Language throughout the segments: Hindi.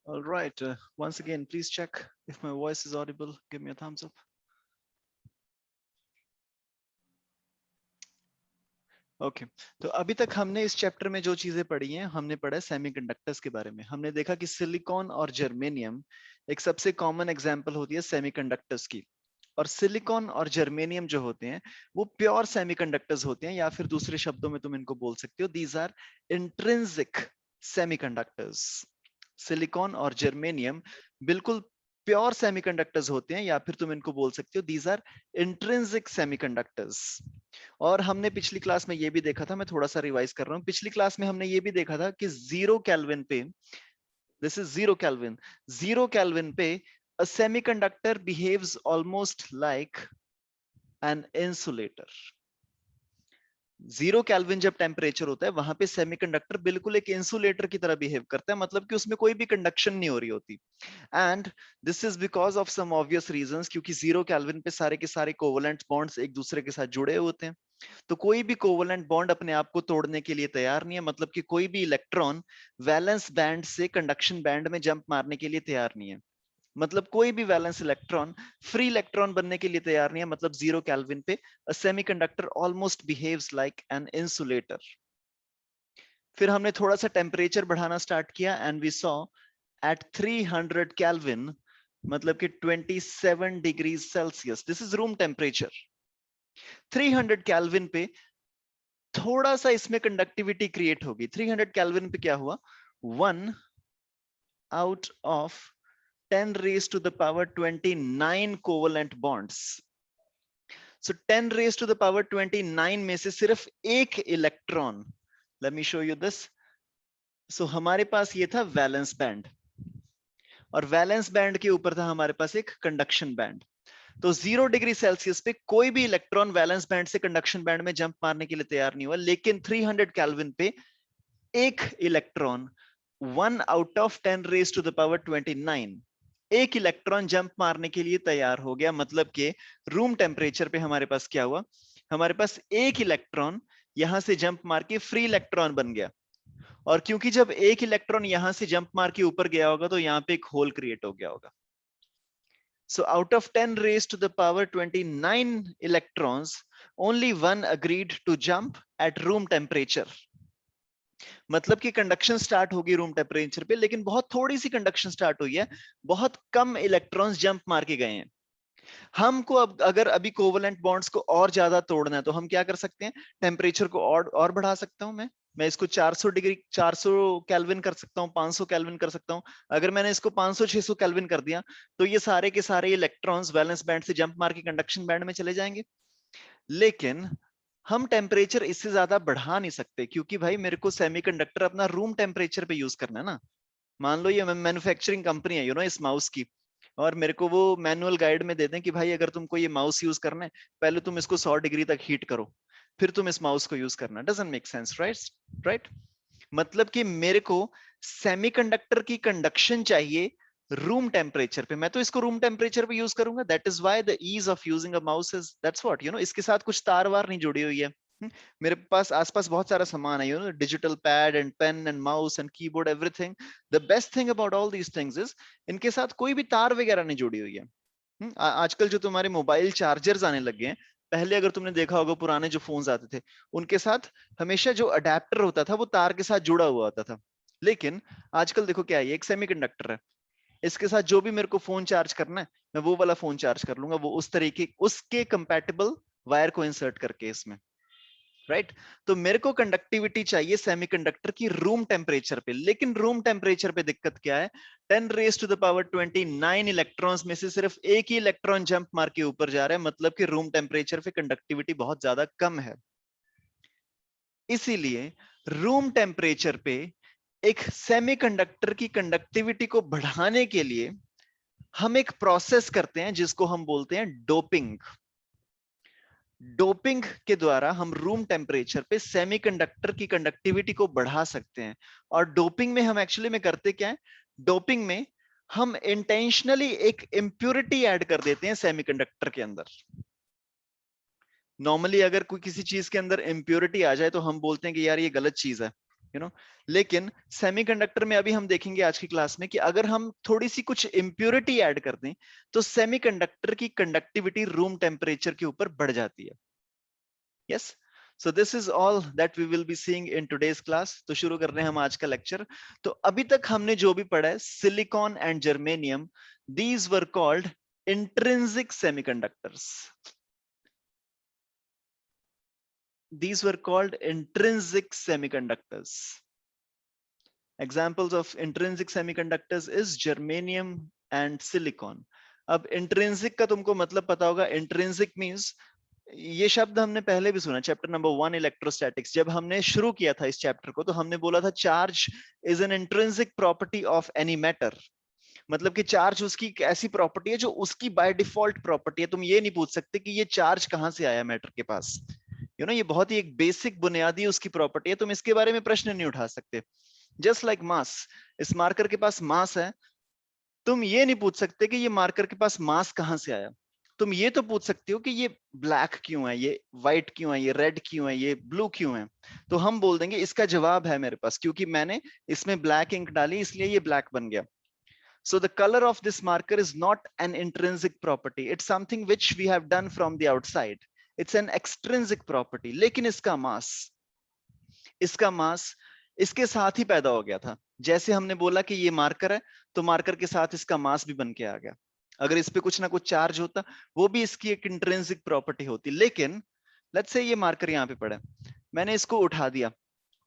All right. Once again, please check if my voice is audible. Give me a thumbs up. Okay तो अभी तक हमने इस चैप्टर में जो चीजें पढ़ी हैं, हमने पढ़ा है सेमीकंडक्टर्स के बारे में। हमने देखा कि सिलिकॉन और जर्मेनियम एक सबसे कॉमन एग्जांपल होती है सेमीकंडक्टर्स की। और सिलिकॉन और जर्मेनियम जो होते हैं वो प्योर सेमीकंडक्टर्स होते हैं, या फिर दूसरे शब्दों में तुम इनको बोल सकते हो these are intrinsic semiconductors. Silicon और जर्मेनियम बिल्कुल प्योर सेमीकंडक्टर्स होते हैं, या फिर तुम इनको बोल सकते हो दीज आर इंट्रिंसिक सेमीकंडक्टर्स। और हमने पिछली क्लास में ये भी देखा था, मैं थोड़ा सा रिवाइज कर रहा हूँ। पिछली क्लास में हमने ये भी देखा था कि 0 केल्विन पे, दिस इज 0 केल्विन, 0 केल्विन पे a semiconductor behaves almost like an insulator। 0 kelvin जब टेम्परेचर होता है वहां पे सेमीकंडक्टर बिल्कुल एक इंसुलेटर की तरह बिहेव करता है, मतलब कि उसमें कोई भी कंडक्शन नहीं हो रही होती। And this is because of some obvious reasons, क्योंकि 0 केल्विन पे सारे के सारे कोवलेंट बॉन्ड्स एक दूसरे के साथ जुड़े होते हैं। तो कोई भी कोवलेंट बॉन्ड अपने आप को तोड़ने के लिए तैयार नहीं है, मतलब कि कोई भी इलेक्ट्रॉन वैलेंस बैंड से कंडक्शन बैंड में जंप मारने के लिए तैयार नहीं है। मतलब कोई भी वैलेंस इलेक्ट्रॉन फ्री इलेक्ट्रॉन बनने के लिए तैयार नहीं है। मतलब 0 केल्विन पे a semiconductor almost behaves like an insulator. फिर हमने थोड़ा सा टेम्परेचर बढ़ाना स्टार्ट किया and we saw at 300 kelvin, मतलब कि 27 degree Celsius, this is room temperature. 300 kelvin पे थोड़ा सा इसमें कंडक्टिविटी क्रिएट होगी। 300 केल्विन पे क्या हुआ, 1 out of 10 raised to the power 29 covalent bonds. So 10 raised to the power 29 में से सिर्फ एक electron, let me show you this. So हमारे पास ये था वैलेंस बैंड, और वैलेंस बैंड के ऊपर था हमारे पास एक कंडक्शन बैंड। तो 0 डिग्री सेल्सियस पे कोई भी इलेक्ट्रॉन वैलेंस बैंड से कंडक्शन बैंड में जंप मारने के लिए तैयार नहीं हुआ, लेकिन 300 केल्विन पे एक electron 1 out of 10 raise to the power 29, एक इलेक्ट्रॉन जंप मारने के लिए तैयार हो गया। मतलब कि रूम टेम्परेचर पे हमारे पास क्या हुआ, हमारे पास एक इलेक्ट्रॉन यहां से जंप मार के फ्री इलेक्ट्रॉन बन गया। और क्योंकि जब एक इलेक्ट्रॉन यहां से जंप मार के ऊपर गया होगा तो यहां पे एक होल क्रिएट हो गया होगा। So out of 10 raised to the power 29 electrons, only one agreed to jump at room temperature। मतलब कि कंडक्शन स्टार्ट होगी रूम टेम्परेचर पे, लेकिन बहुत थोड़ी सी कंडक्शन स्टार्ट हुई है, बहुत कम इलेक्ट्रॉन्स जंप मार के गए हैं। हमको अब अगर अभी कोवलेंट बॉन्ड्स को और ज्यादा तोड़ना है तो हम क्या कर सकते हैं, टेम्परेचर को और बढ़ा सकता हूं। मैं इसको 400 डिग्री 400 केल्विन कर सकता हूं, 500 केल्विन कर सकता हूं। अगर मैंने इसको 500 600 केल्विन कर दिया तो ये सारे के सारे इलेक्ट्रॉन्स वैलेंस बैंड से जंप मार के कंडक्शन बैंड में चले जाएंगे। लेकिन हम टेम्परेचर इससे ज्यादा बढ़ा नहीं सकते, क्योंकि भाई मेरे को सेमीकंडक्टर अपना रूम टेम्परेचर पे यूज करना है ना। मान लो ये मैन्युफैक्चरिंग कंपनी है इस माउस की, और मेरे को वो मैनुअल गाइड में दे दें कि भाई अगर तुमको ये माउस यूज करना है, पहले तुम इसको 100 डिग्री तक हीट करो, फिर तुम इस माउस को यूज करना। Doesn't make sense, right. मतलब कि मेरे को सेमीकंडक्टर की कंडक्शन चाहिए रूम टेम्परेचर पे, मैं तो इसको रूम टेम्परेचर पे यूज करूंगा। That is why the ease of using a mouse is that's what इसके साथ कुछ तार वार नहीं जुड़ी हुई है। मेरे पास आसपास बहुत सारा सामान है, digital pad and pen and mouse and keyboard everything. The best thing about all these things is इनके साथ कोई भी तार वगैरह नहीं जुड़ी हुई है। आजकल जो तुम्हारे मोबाइल चार्जर्स आने लग गए हैं, पहले अगर तुमने देखा होगा पुराने जो फोन्स आते थे उनके साथ हमेशा जो अडेप्टर होता था वो तार के साथ जुड़ा हुआ होता था। लेकिन आजकल देखो क्या है, एक सेमीकंडक्टर है, इसके साथ जो भी मेरे को फोन चार्ज करना है मैं वो वाला फोन चार्ज कर लूंगा, वो उस तरीके उसके कंपैटिबल वायर को इंसर्ट करके इसमें, राइट। तो मेरे को कंडक्टिविटी चाहिए सेमीकंडक्टर की रूम टेम्परेचर पे, लेकिन रूम टेम्परेचर पे दिक्कत क्या है, 10 raise to the power 29 electrons में से सिर्फ एक ही इलेक्ट्रॉन जंप मार के ऊपर जा रहा है, मतलब कि रूम टेम्परेचर पे कंडक्टिविटी बहुत ज्यादा कम है। इसीलिए रूम टेम्परेचर पे एक सेमीकंडक्टर की कंडक्टिविटी को बढ़ाने के लिए हम एक प्रोसेस करते हैं जिसको हम बोलते हैं डोपिंग। डोपिंग के द्वारा हम रूम टेम्परेचर पे सेमीकंडक्टर की कंडक्टिविटी को बढ़ा सकते हैं। और डोपिंग में हम एक्चुअली में करते क्या है, डोपिंग में हम इंटेंशनली एक इंप्योरिटी ऐड कर देते हैं सेमीकंडक्टर के अंदर। नॉर्मली अगर कोई किसी चीज के अंदर इंप्योरिटी आ जाए तो हम बोलते हैं कि यार ये गलत चीज है, यू नो। लेकिन सेमीकंडक्टर में अभी हम देखेंगे आज की क्लास में कि अगर हम थोड़ी सी कुछ इम्प्योरिटी ऐड कर दें तो सेमीकंडक्टर की कंडक्टिविटी रूम टेम्परेचर के ऊपर बढ़ जाती है। Yes, so this is all that we will be seeing in today's class. तो शुरू कर रहे हैं हम आज का लेक्चर। तो अभी तक हमने जो भी पढ़ा है, silicon and germanium, these were called intrinsic semiconductors. These were called intrinsic semiconductors. Examples of intrinsic semiconductors is germanium and silicon. अब intrinsic का तुमको मतलब पता होगा। intrinsic means, ये शब्द हमने पहले भी सुना, चैप्टर नंबर 1 इलेक्ट्रोस्टैटिक्स। जब हमने शुरू किया था इस चैप्टर को तो हमने बोला था charge is an intrinsic property of any matter. मतलब कि चार्ज उसकी एक ऐसी प्रॉपर्टी है जो उसकी बाय डिफॉल्ट प्रॉपर्टी है। तुम ये नहीं पूछ सकते कि ये चार्ज कहां से आया मैटर के पास। ये बहुत ही एक बेसिक बुनियादी उसकी प्रॉपर्टी है, तुम इसके बारे में प्रश्न नहीं उठा सकते। जस्ट लाइक मास, इस मार्कर के पास मास है, तुम ये नहीं पूछ सकते कि ये मार्कर के पास मास कहां से आया। तुम ये तो पूछ सकते हो कि ये ब्लैक क्यों है, ये व्हाइट क्यों है, ये रेड क्यों है, ये ब्लू क्यों है। तो हम बोल देंगे इसका जवाब है मेरे पास, क्योंकि मैंने इसमें ब्लैक इंक डाली इसलिए ये ब्लैक बन गया। So the color of this marker is not an intrinsic property. It's something which we have done from the outside. It's an extrinsic property. लेकिन इसका मास इसके साथ ही पैदा हो गया था। जैसे हमने बोला कि ये मार्कर है तो मार्कर के साथ इसका मास भी बन के आ गया। अगर इस पे कुछ ना कुछ चार्ज होता वो भी इसकी एक इंट्रिंसिक प्रॉपर्टी होती। लेकिन लेट्स से ये मार्कर यहाँ पे पड़ा, मैंने इसको उठा दिया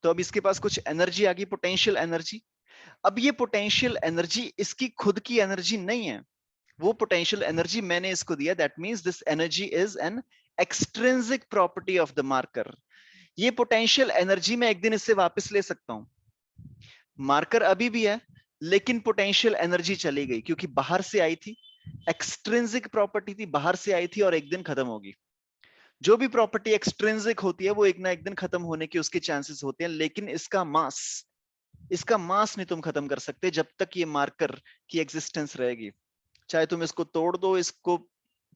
तो अब इसके पास कुछ एनर्जी आ गई, पोटेंशियल एनर्जी। अब ये पोटेंशियल एनर्जी इसकी खुद की एनर्जी नहीं है, वो पोटेंशियल एनर्जी मैंने इसको दिया। That means this energy is an extrinsic property of the marker. ये पोटेंशियल एनर्जी मैं एक दिन इससे वापस ले सकता हूं। मार्कर अभी भी है लेकिन पोटेंशियल एनर्जी चली गई क्योंकि बाहर से आई थी, एक्सट्रिंसिक प्रॉपर्टी थी, बाहर से आई थी और एक दिन खत्म होगी। जो भी प्रॉपर्टी एक्सट्रिंसिक होती है वो एक ना एक दिन खत्म होने के उसके चांसेस होते हैं। लेकिन इसका मास नहीं तुम खत्म कर सकते जब तक ये मार्कर की एग्जिस्टेंस रहेगी। चाहे तुम इसको तोड़ दो, इसको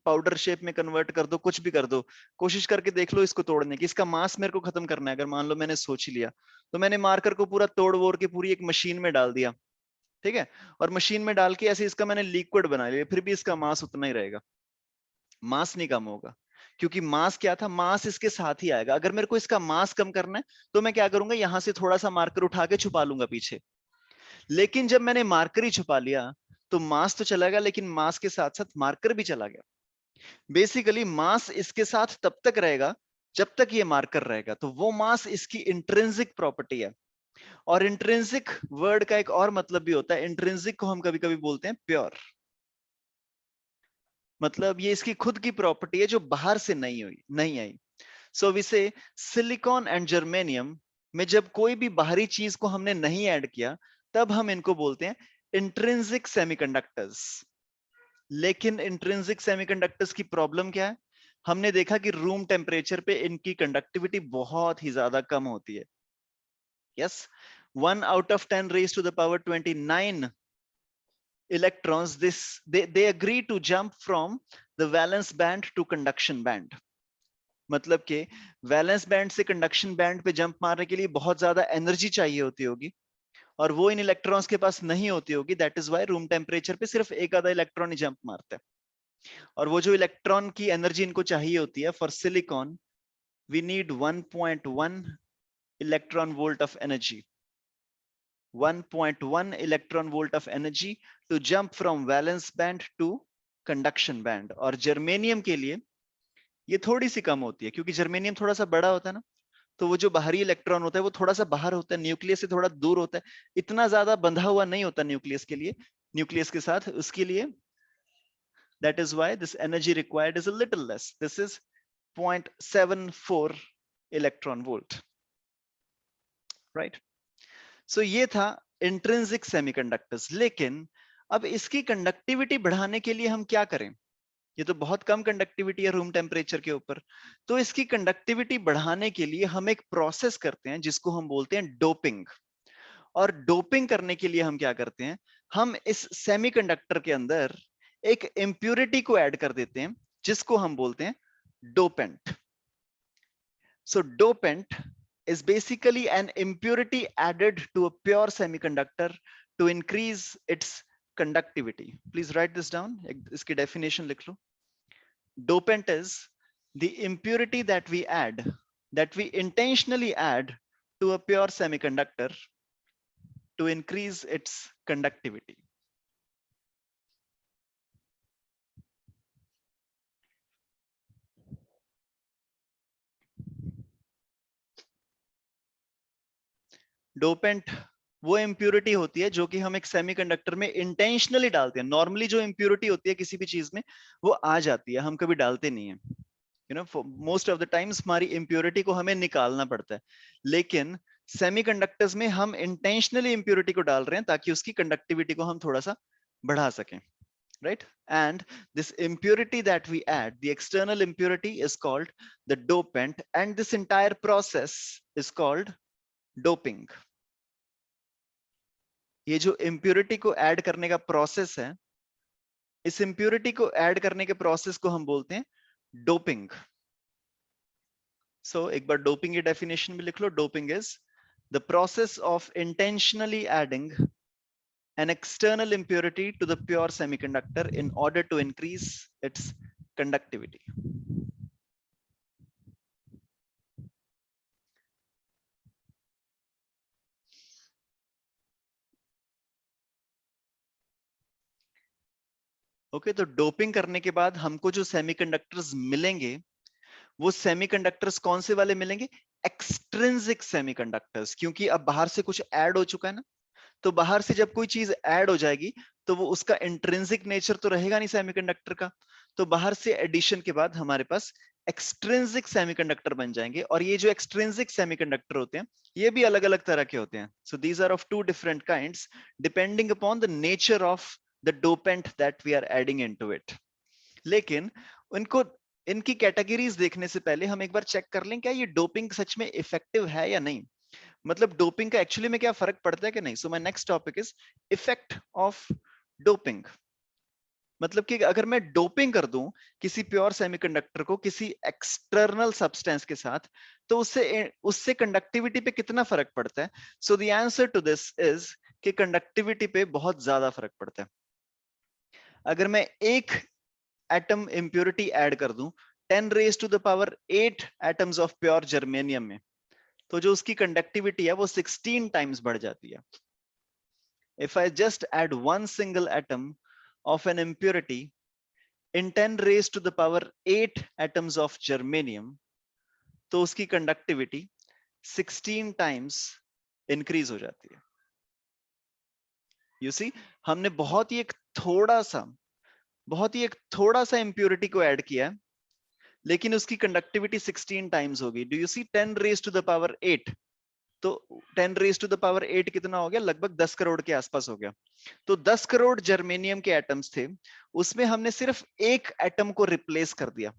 पाउडर शेप में कन्वर्ट कर दो, कुछ भी कर दो, कोशिश करके देख लो इसको तोड़ने की। इसका मास मेरे को खत्म करना है। अगर मान लो मैंने सोच ही लिया तो मैंने मार्कर को पूरा तोड़ वोड़ के पूरी एक मशीन में डाल दिया, ठीक है, और मशीन में डाल के ऐसे इसका मैंने लिक्विड बना लिया, फिर भी इसका मास उतना ही रहेगा, मास नहीं कम होगा। क्योंकि मास क्या था, मास इसके साथ ही आएगा। अगर मेरे को इसका मास कम करना है तो मैं क्या करूंगा, यहां से थोड़ा सा मार्कर उठा के छुपा लूंगा पीछे। लेकिन जब मैंने मार्कर ही छुपा लिया तो मास तो चला गया लेकिन मास के साथ साथ मार्कर भी चला गया। बेसिकली मास इसके साथ तब तक रहेगा जब तक ये मार्कर रहेगा, तो वो मास इसकी इंट्रिंसिक प्रॉपर्टी है। और इंट्रिंसिक वर्ड का एक और मतलब भी होता है, इंट्रिंसिक को हम कभी कभी बोलते हैं प्योर। मतलब ये इसकी खुद की प्रॉपर्टी है जो बाहर से नहीं आई। सो वी से सिलिकॉन एंड जर्मेनियम में जब कोई भी बाहरी चीज को हमने नहीं ऐड किया तब हम इनको बोलते हैं इंट्रिंसिक सेमीकंडक्टर्स। लेकिन इंट्रिंसिक सेमीकंडक्टर्स की प्रॉब्लम क्या है, हमने देखा कि रूम टेम्परेचर पे इनकी कंडक्टिविटी बहुत ही ज्यादा कम होती है। Yes, 1 out of 10 raised to the power 29 electrons, they agree to jump from the valence band to conduction band। मतलब कि वैलेंस बैंड से कंडक्शन बैंड पे जंप मारने के लिए बहुत ज्यादा एनर्जी चाहिए होती होगी और वो इन इलेक्ट्रॉन्स के पास नहीं होती होगी। That is why room temperature पे सिर्फ एक आधा इलेक्ट्रॉन ही जंप मारता है। और वो जो इलेक्ट्रॉन की एनर्जी इनको चाहिए होती है, for silicon we need 1.1 electron volt of energy, 1.1 electron volt of energy to jump from valence band to conduction band. और जर्मेनियम के लिए ये थोड़ी सी कम होती है क्योंकि जर्मेनियम थोड़ा सा बड़ा होता है ना, तो वो जो बाहरी इलेक्ट्रॉन होता है वो थोड़ा सा बाहर होता है, न्यूक्लियस से थोड़ा दूर होता है, इतना ज्यादा बंधा हुआ नहीं होता न्यूक्लियस के लिए, न्यूक्लियस के साथ, उसके लिए that is why this energy required is a little less. This is 0.74 electron volt, right? So ये था intrinsic semiconductors। लेकिन अब इसकी कंडक्टिविटी बढ़ाने के लिए हम क्या करें, ये तो बहुत कम कंडक्टिविटी है रूम टेम्परेचर के ऊपर। तो इसकी कंडक्टिविटी बढ़ाने के लिए हम एक प्रोसेस करते हैं जिसको हम बोलते हैं डोपिंग। और डोपिंग करने के लिए हम क्या करते हैं, हम इस सेमीकंडक्टर के अंदर एक इम्प्यूरिटी को ऐड कर देते हैं जिसको हम बोलते हैं dopant. So dopant is basically an impurity added to a pure semiconductor to increase its conductivity. Please write this down. इसकी definition लिख लो. Dopant is the impurity that we add, that we intentionally add to a pure semiconductor to increase its conductivity. Dopant वो इम्प्योरिटी होती है जो कि हम एक सेमीकंडक्टर में इंटेंशनली डालते हैं. नॉर्मली जो इम्प्योरिटी होती है किसी भी चीज में वो आ जाती है, हम कभी डालते नहीं है. You know most of the times हमारी इम्प्योरिटी को हमें निकालना पड़ता है, लेकिन सेमीकंडक्टर्स में हम इंटेंशनली इम्प्योरिटी को डाल रहे हैं ताकि उसकी कंडक्टिविटी को हम थोड़ा सा बढ़ा सकें. Right? And this impurity that we add, the external impurity, is called the dopant, and this entire process is called doping. ये जो impurity को add करने का process है, इस impurity को add करने के process को हम बोलते हैं doping. So एक बार doping की definition भी लिख लो. Doping is the process of intentionally adding an external impurity to the pure semiconductor in order to increase its conductivity. Okay, तो डोपिंग करने के बाद हमको जो सेमीकंडक्टर्स मिलेंगे वो सेमीकंडक्टर्स कौन से वाले मिलेंगे? एक्सट्रिंसिक सेमीकंडक्टर्स, क्योंकि अब बाहर से कुछ ऐड हो चुका है ना. तो बाहर से जब कोई चीज ऐड हो जाएगी तो वो उसका इंट्रिंसिक नेचर तो रहेगा नहीं सेमीकंडक्टर का. तो बाहर से एडिशन के बाद हमारे पास एक्सट्रिंसिक सेमीकंडक्टर बन जाएंगे. और ये जो एक्सट्रिंसिक सेमीकंडक्टर होते हैं ये भी अलग अलग तरह के होते हैं. So these are of two different kinds depending upon the nature of the dopant that we are adding into it. लेकिन उनको इनकी कैटेगरीज देखने से पहले हम एक बार चेक कर लें क्या ये डोपिंग सच में इफेक्टिव है या नहीं. मतलब डोपिंग का एक्चुअली में क्या फर्क पड़ता है कि नहीं. So my next topic is effect of doping. मतलब कि अगर मैं डोपिंग कर दूं किसी प्योर सेमीकंडक्टर को किसी एक्सटर्नल सब्सटेंस के साथ तो उससे उससे कंडक्टिविटी पे कितना फर्क पड़ता है. So the answer to this is कि कंडक्टिविटी पे बहुत ज्यादा फर्क पड़ता है. अगर मैं एक एटम इंप्योरिटी ऐड कर दूं 10 raise to the power 8 atoms of pure germanium में, तो जो उसकी कंडक्टिविटी है वो 16 टाइम्स बढ़ जाती है. If I just add one single atom of an impurity in 10 raised to the power 8 atoms of germanium, तो उसकी कंडक्टिविटी 16 टाइम्स इंक्रीज हो जाती है. यू सी, हमने बहुत ही एक थोड़ा सा इंप्योरिटी को ऐड किया है लेकिन उसकी कंडक्टिविटी 16 टाइम्स होगी. Do you see 10 raise to the power 8, तो 10 रेज टू द पावर 8 कितना हो गया? लगभग 10 करोड़ के आसपास हो गया. तो 10 करोड़ जर्मेनियम के एटम्स थे, उसमें हमने सिर्फ एक एटम को रिप्लेस कर दिया.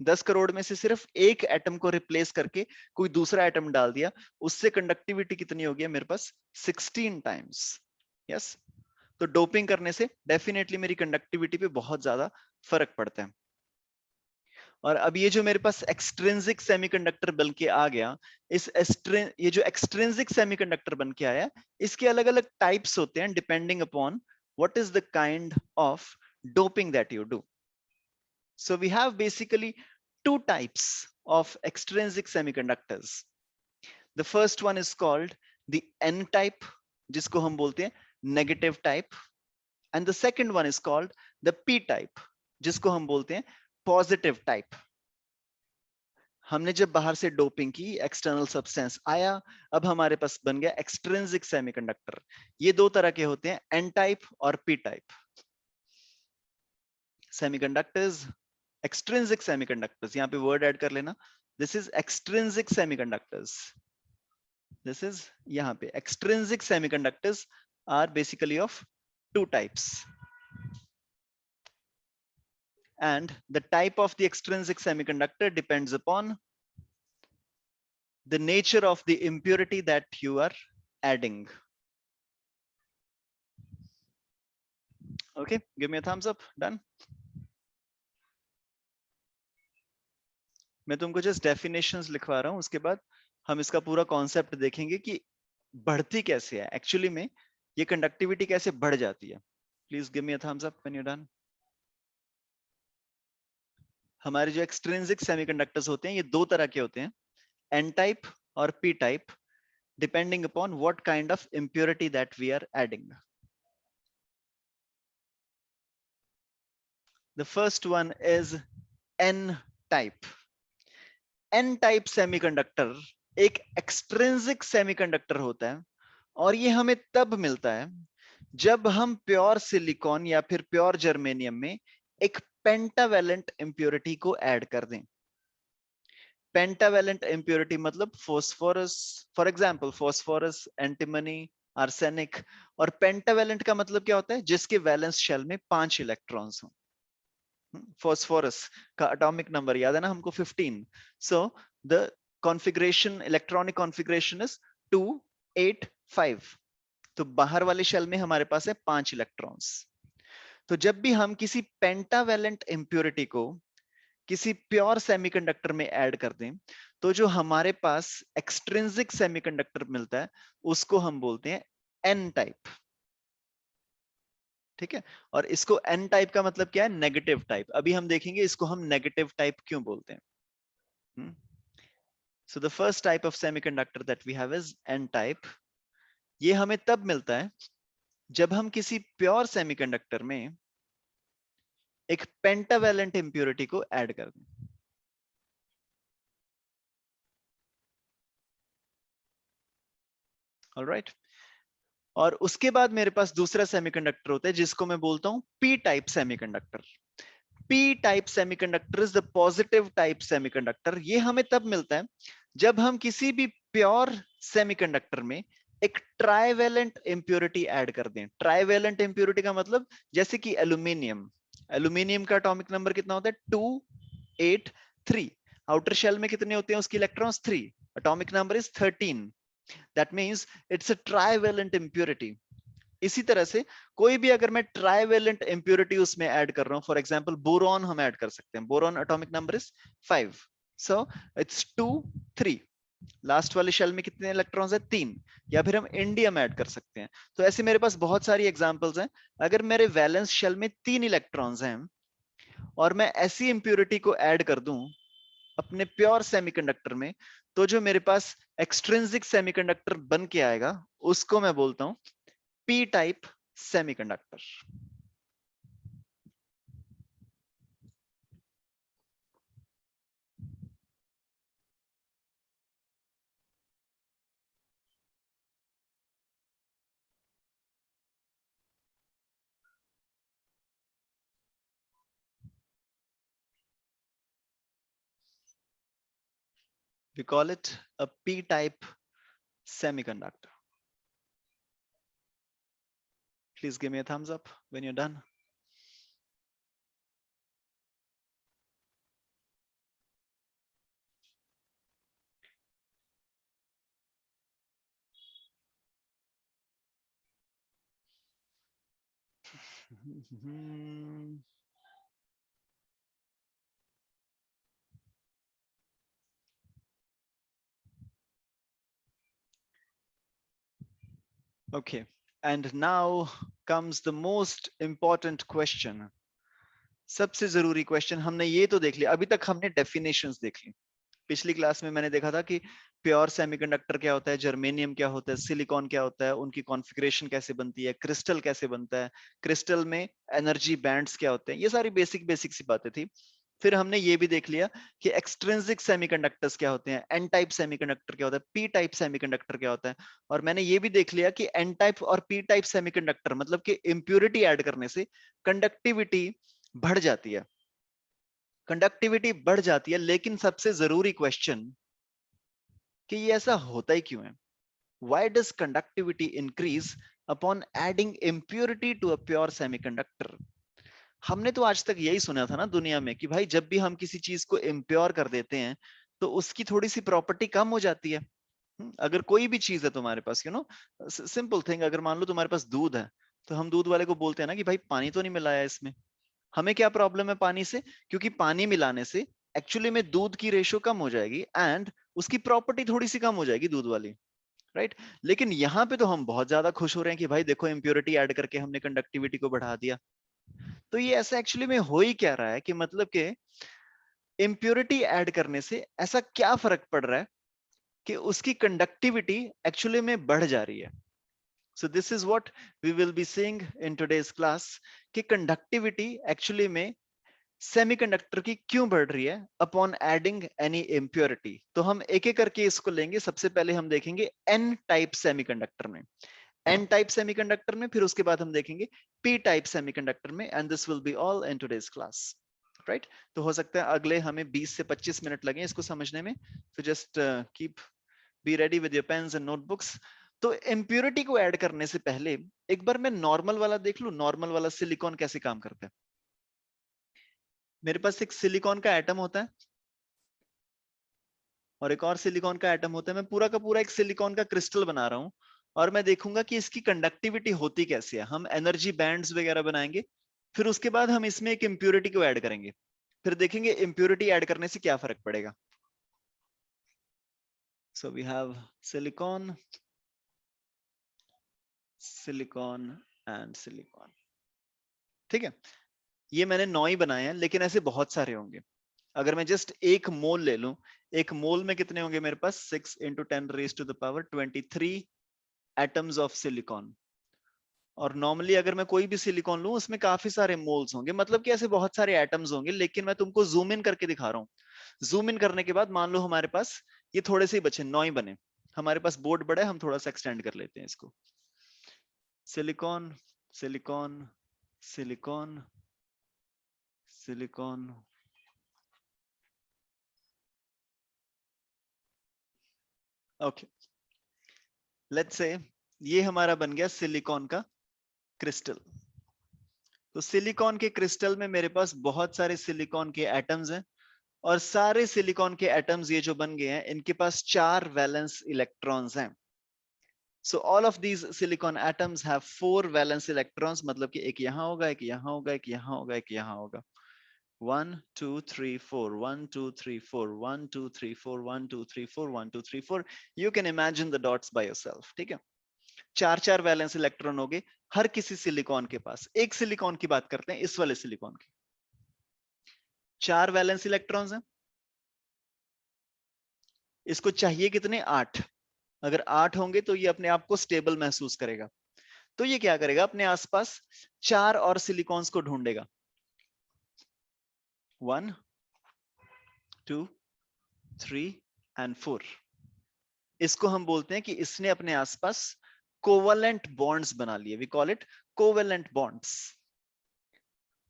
10 करोड़ में से सिर्फ एक एटम को रिप्लेस करके कोई दूसरा एटम डाल दिया, उससे कंडक्टिविटी कितनी हो गई मेरे पास? 16 टाइम्स. यस, तो डोपिंग करने से डेफिनेटली मेरी कंडक्टिविटी पे बहुत ज्यादा फर्क पड़ता है. और अब ये जो मेरे पास एक्सट्रिंसिक सेमीकंडक्टर बन के आ गया, ये जो एक्सट्रिंसिक सेमीकंडक्टर बन के आया, इसके अलग अलग टाइप्स होते हैं depending upon what is the kind of doping that you do. So we have basically two types of extrinsic semiconductors. The first one is called the N type, जिसको हम बोलते हैं negative type, and the second one is called the P type, जिसको हम बोलते हैं पॉजिटिव टाइप. हमने जब बाहर से डोपिंग की, एक्सटर्नल सब्सटेंस आया, अब हमारे पास बन गया एक्सट्रिंसिक सेमीकंडक्टर. ये दो तरह के होते हैं, एन टाइप और P type. Semiconductors, extrinsic semiconductors, यहाँ पे वर्ड ऐड कर लेना. This is extrinsic semiconductors. This is यहाँ पे extrinsic semiconductors are basically of two types. And the type of the extrinsic semiconductor depends upon the nature of the impurity that you are adding. Okay, give me a thumbs up. Done. मैं तुमको just definitions लिखवा रहा हूं, उसके बाद हम इसका पूरा कॉन्सेप्ट देखेंगे कि बढ़ती कैसे है एक्चुअली में, ये कंडक्टिविटी कैसे बढ़ जाती है। Please give me a thumbs up when you done. हमारे जो एक्सट्रिंसिक सेमीकंडक्टर्स होते हैं ये दो तरह के होते हैं, एन टाइप और P type, depending upon what kind of impurity that we are adding. The first one is N type. N type semiconductor एक एक्सट्रिंसिक सेमीकंडक्टर होता है, और ये हमें तब मिलता है जब हम प्योर सिलिकॉन या फिर प्योर जर्मेनियम में एक पेंटावेलेंट इंप्योरिटी को ऐड कर दें। पेंटावेलेंट इंप्योरिटी मतलब phosphorus, for example phosphorus, antimony, arsenic. और पेंटावेलेंट का मतलब क्या होता है, जिसके वैलेंस शेल में 5 इलेक्ट्रॉन्स हो। फॉस्फोरस का एटॉमिक नंबर याद है ना हमको, 15। So the configuration, electronic configuration is 2 8 5। तो बाहर वाले शेल में हमारे पास है 5 इलेक्ट्रॉन्स। तो जब भी हम किसी पेंटावेलेंट इंप्योरिटी को किसी प्योर सेमीकंडक्टर में ऐड कर दें, तो जो हमारे पास एक्सट्रिंसिक सेमीकंडक्टर मिलता है उसको हम बोलते हैं एन टाइप। ठीक है, और इसको एन टाइप का मतलब क्या है, नेगेटिव टाइप। अभी हम देखेंगे इसको हम नेगेटिव टाइप क्यों बोलते हैं। So the first type of semiconductor that we have is N type. ये हमें तब मिलता है जब हम किसी प्योर सेमीकंडक्टर में एक पेंटावेलेंट इंप्योरिटी को ऐड कर दें। ऑलराइट, और उसके बाद मेरे पास दूसरा सेमीकंडक्टर होता है जिसको मैं बोलता हूं P type semiconductor. P type semiconductor is the positive type semiconductor. ये हमें तब मिलता है जब हम किसी भी प्योर सेमीकंडक्टर में एक ट्राइवेलेंट इंप्योरिटी ऐड कर दें। ट्राइवेलेंट इंप्योरिटी का मतलब जैसे कि एल्यूमिनियम। एल्यूमिनियम का एटॉमिक नंबर कितना होता है, 2 8 3। आउटर शेल में कितने होते हैं उसके electrons, 3। Atomic number is 13। That means it's a trivalent impurity. इसी तरह से कोई भी अगर मैं ट्राइवेलेंट इंप्योरिटी उसमें ऐड कर रहा हूं, फॉर एग्जांपल बोरॉन हम ऐड कर सकते हैं। Boron atomic number is 5। So it's 2 3। Last वाले शेल में कितने इलेक्ट्रॉन्स है, 3। या फिर हम इंडियम ऐड कर सकते हैं। तो ऐसे मेरे पास बहुत सारी एग्जांपल्स हैं। अगर मेरे वैलेंस शेल में 3 इलेक्ट्रॉन्स हैं और मैं ऐसी इंप्योरिटी को ऐड कर दूं अपने प्योर सेमीकंडक्टर में, तो जो मेरे पास एक्सट्रिंसिक सेमीकंडक्टर बन के आएगा उसको मैं बोलता हूं P type semiconductor. We call it a p-type semiconductor. Please give me a thumbs up when you're done. Okay, and now comes the most important question. सबसे जरूरी क्वेश्चन। हमने ये तो देख लिया, अभी तक हमने डेफिनेशंस देख ली। पिछली क्लास में मैंने देखा था कि प्योर सेमीकंडक्टर क्या होता है, जर्मेनियम क्या होता है, सिलिकॉन क्या होता है, उनकी कॉन्फ़िगरेशन कैसे बनती है, क्रिस्टल कैसे बनता है, क्रिस्टल में एनर्जी बैंड्स क्या होते हैं। ये सारी बेसिक बेसिक सी बातें थी। फिर हमने ये भी देख लिया कि एक्सट्रिंसिक सेमीकंडक्टर्स क्या होते हैं, एन टाइप सेमीकंडक्टर क्या होता है, पी टाइप सेमीकंडक्टर क्या होता है। और मैंने ये भी देख लिया कि एन टाइप और पी टाइप सेमीकंडक्टर मतलब कि इंप्योरिटी ऐड करने से कंडक्टिविटी बढ़ जाती है। कंडक्टिविटी बढ़ जाती है, लेकिन सबसे जरूरी क्वेश्चन कि ये ऐसा होता ही क्यों है। Why does conductivity increase upon adding impurity to a pure semiconductor? हमने तो आज तक यही सुना था ना दुनिया में कि भाई जब भी हम किसी चीज को इम्प्योर कर देते हैं तो उसकी थोड़ी सी प्रॉपर्टी कम हो जाती है। अगर कोई भी चीज है तुम्हारे पास, यू नो, सिंपल थिंग, अगर मान लो तुम्हारे पास दूध है तो हम दूध वाले को बोलते हैं ना कि भाई पानी तो नहीं मिलाया इसमें। हमें क्या प्रॉब्लम है पानी से, क्योंकि पानी मिलाने से एक्चुअली में दूध की रेशो कम हो जाएगी एंड उसकी प्रॉपर्टी थोड़ी सी कम हो जाएगी दूध वाली, राइट। लेकिन यहाँ पे तो हम बहुत ज्यादा खुश हो रहे हैं कि भाई देखो इम्प्योरिटी ऐड करके हमने कंडक्टिविटी को बढ़ा दिया। तो ये ऐसा एक्चुअली में हो ही क्या रहा है कि मतलब कि इम्प्योरिटी ऐड करने से ऐसा क्या फर्क पड़ रहा है कि उसकी कंडक्टिविटी एक्चुअली में बढ़ जा रही है। So this is what we will be seeing in today's class कि कंडक्टिविटी एक्चुअली में सेमीकंडक्टर की क्यों बढ़ रही है अपॉन एडिंग एनी इम्प्योरिटी। तो हम एक एक करके इसको लेंगे। सबसे पहले हम देखेंगे एन टाइप सेमीकंडक्टर में, एन टाइप सेमीकंडक्टर में, फिर उसके बाद हम देखेंगे पी टाइप सेमीकंडक्टर में, and this will be all in today's class, right. तो हो सकता है अगले हमें 20 से 25 मिनट लगे इसको समझने में। तो just keep be ready with your pens and notebooks. तो इम्प्योरिटी को ऐड करने से पहले एक बार मैं नॉर्मल वाला देख लूं, नॉर्मल वाला सिलिकॉन कैसे काम करता है। मेरे पास एक सिलिकॉन का एटम होता है और एक और सिलिकॉन का एटम होता है। मैं पूरा का पूरा एक सिलिकॉन का क्रिस्टल बना रहा हूं और मैं देखूंगा कि इसकी कंडक्टिविटी होती कैसी है। हम एनर्जी बैंड्स वगैरह बनाएंगे, फिर उसके बाद हम इसमें एक इम्प्योरिटी को ऐड करेंगे, फिर देखेंगे इम्प्योरिटी ऐड करने से क्या फर्क पड़ेगा। So we have silicon, silicon and silicon, ठीक है। ये मैंने 9 ही बनाए हैं, लेकिन ऐसे बहुत सारे होंगे। अगर मैं जस्ट एक मोल ले लूं, एक मोल में कितने होंगे मेरे पास? 6 × 10⁻23 एटम्स ऑफ सिलिकॉन। और नॉर्मली अगर मैं कोई भी सिलिकॉन लूं उसमें काफी सारे मोल्स होंगे, मतलब कि ऐसे बहुत सारे एटम्स होंगे। लेकिन मैं तुमको जूम इन करके दिखा रहा हूं। जूम इन करने के बाद मान लो हमारे पास ये थोड़े से ही बचे, 9 ही बने। हमारे पास बोर्ड बड़ा है, हम थोड़ा सा एक्सटेंड कर लेते हैं इसको। Silicon, silicon, silicon, silicon, okay. Let's say ये हमारा बन गया सिलिकॉन का क्रिस्टल। तो सिलिकॉन के क्रिस्टल में मेरे पास बहुत सारे सिलिकॉन के एटम्स हैं और सारे सिलिकॉन के एटम्स ये जो बन गए हैं इनके पास 4 वैलेंस इलेक्ट्रॉन्स हैं। So all of these silicon atoms have 4 valence electrons, मतलब कि एक यहां होगा, एक यहां होगा, एक यहां होगा, एक यहां होगा। 1 2 3 4 1 2 3 4 1 2 3 4 1 2 3 4 1 2 3 4। You can imagine the dots by yourself, ठीक है। 4 वैलेंस इलेक्ट्रॉन हो गए हर किसी सिलिकॉन के पास। एक सिलिकॉन की बात करते हैं, इस वाले सिलिकॉन की 4 वैलेंस इलेक्ट्रॉन्स हैं। इसको चाहिए कितने? 8। अगर 8 होंगे तो ये अपने आप को स्टेबल महसूस करेगा। तो ये क्या करेगा? अपने आसपास 4 और सिलिकॉन्स को ढूंढेगा। 1 2 3 एंड 4। इसको हम बोलते हैं कि इसने अपने आसपास कोवलेंट बॉन्ड्स बना लिए। We call it covalent bonds.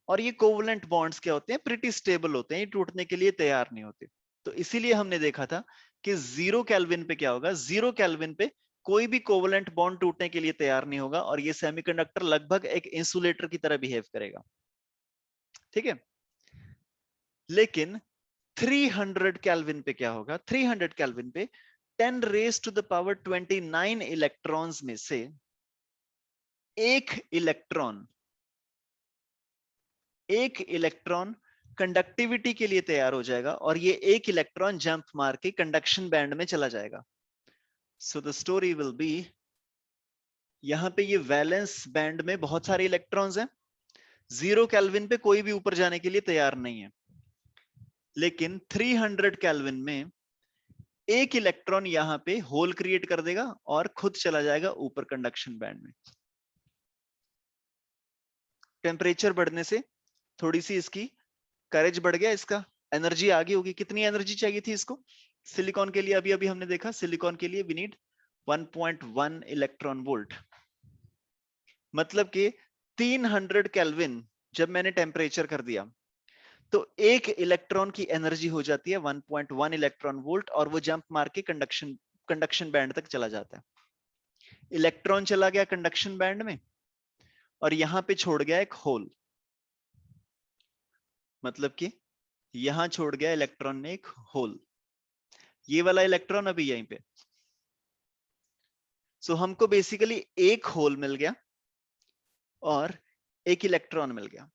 और ये कोवलेंट बॉन्ड्स क्या होते हैं? प्रिटी स्टेबल होते हैं, ये टूटने के लिए तैयार नहीं होते। तो इसीलिए हमने देखा था कि 0 केल्विन पे क्या होगा? 0 केल्विन पे कोई भी कोवलेंट बॉन्ड टूटने के लिए तैयार नहीं होगा और ये सेमीकंडक्टर लगभग एक इंसुलेटर की तरह बिहेव करेगा, ठीक है। लेकिन 300 केल्विन पे क्या होगा? 300 केल्विन पे 10⁻⁻29 इलेक्ट्रॉन्स में से एक इलेक्ट्रॉन कंडक्टिविटी के लिए तैयार हो जाएगा और ये एक इलेक्ट्रॉन जंप मार के कंडक्शन बैंड में चला जाएगा। So the story will be, यहां पे ये वैलेंस बैंड में बहुत सारे इलेक्ट्रॉन्स हैं। 0 केल्विन पे कोई भी ऊपर जाने के लिए तैयार नहीं है, लेकिन 300 केल्विन में एक इलेक्ट्रॉन यहां पे होल क्रिएट कर देगा और खुद चला जाएगा ऊपर कंडक्शन बैंड में। टेम्परेचर बढ़ने से थोड़ी सी इसकी करेज बढ़ गया, इसका एनर्जी आ गई होगी। कितनी एनर्जी चाहिए थी इसको? सिलिकॉन के लिए अभी अभी हमने देखा, सिलिकॉन के लिए वी नीड 1.1 इलेक्ट्रॉन वोल्ट। मतलब कि 300 केल्विन जब मैंने टेम्परेचर कर दिया तो एक इलेक्ट्रॉन की एनर्जी हो जाती है 1.1 इलेक्ट्रॉन वोल्ट और वो जंप मार के कंडक्शन बैंड तक चला जाता है। इलेक्ट्रॉन चला गया कंडक्शन बैंड में और यहां पे छोड़ गया एक होल, मतलब कि यहां छोड़ गया इलेक्ट्रॉन ने एक होल। ये वाला इलेक्ट्रॉन अभी यहीं पे। सो हमको बेसिकली एक होल मिल गया और एक इलेक्ट्रॉन मिल गया।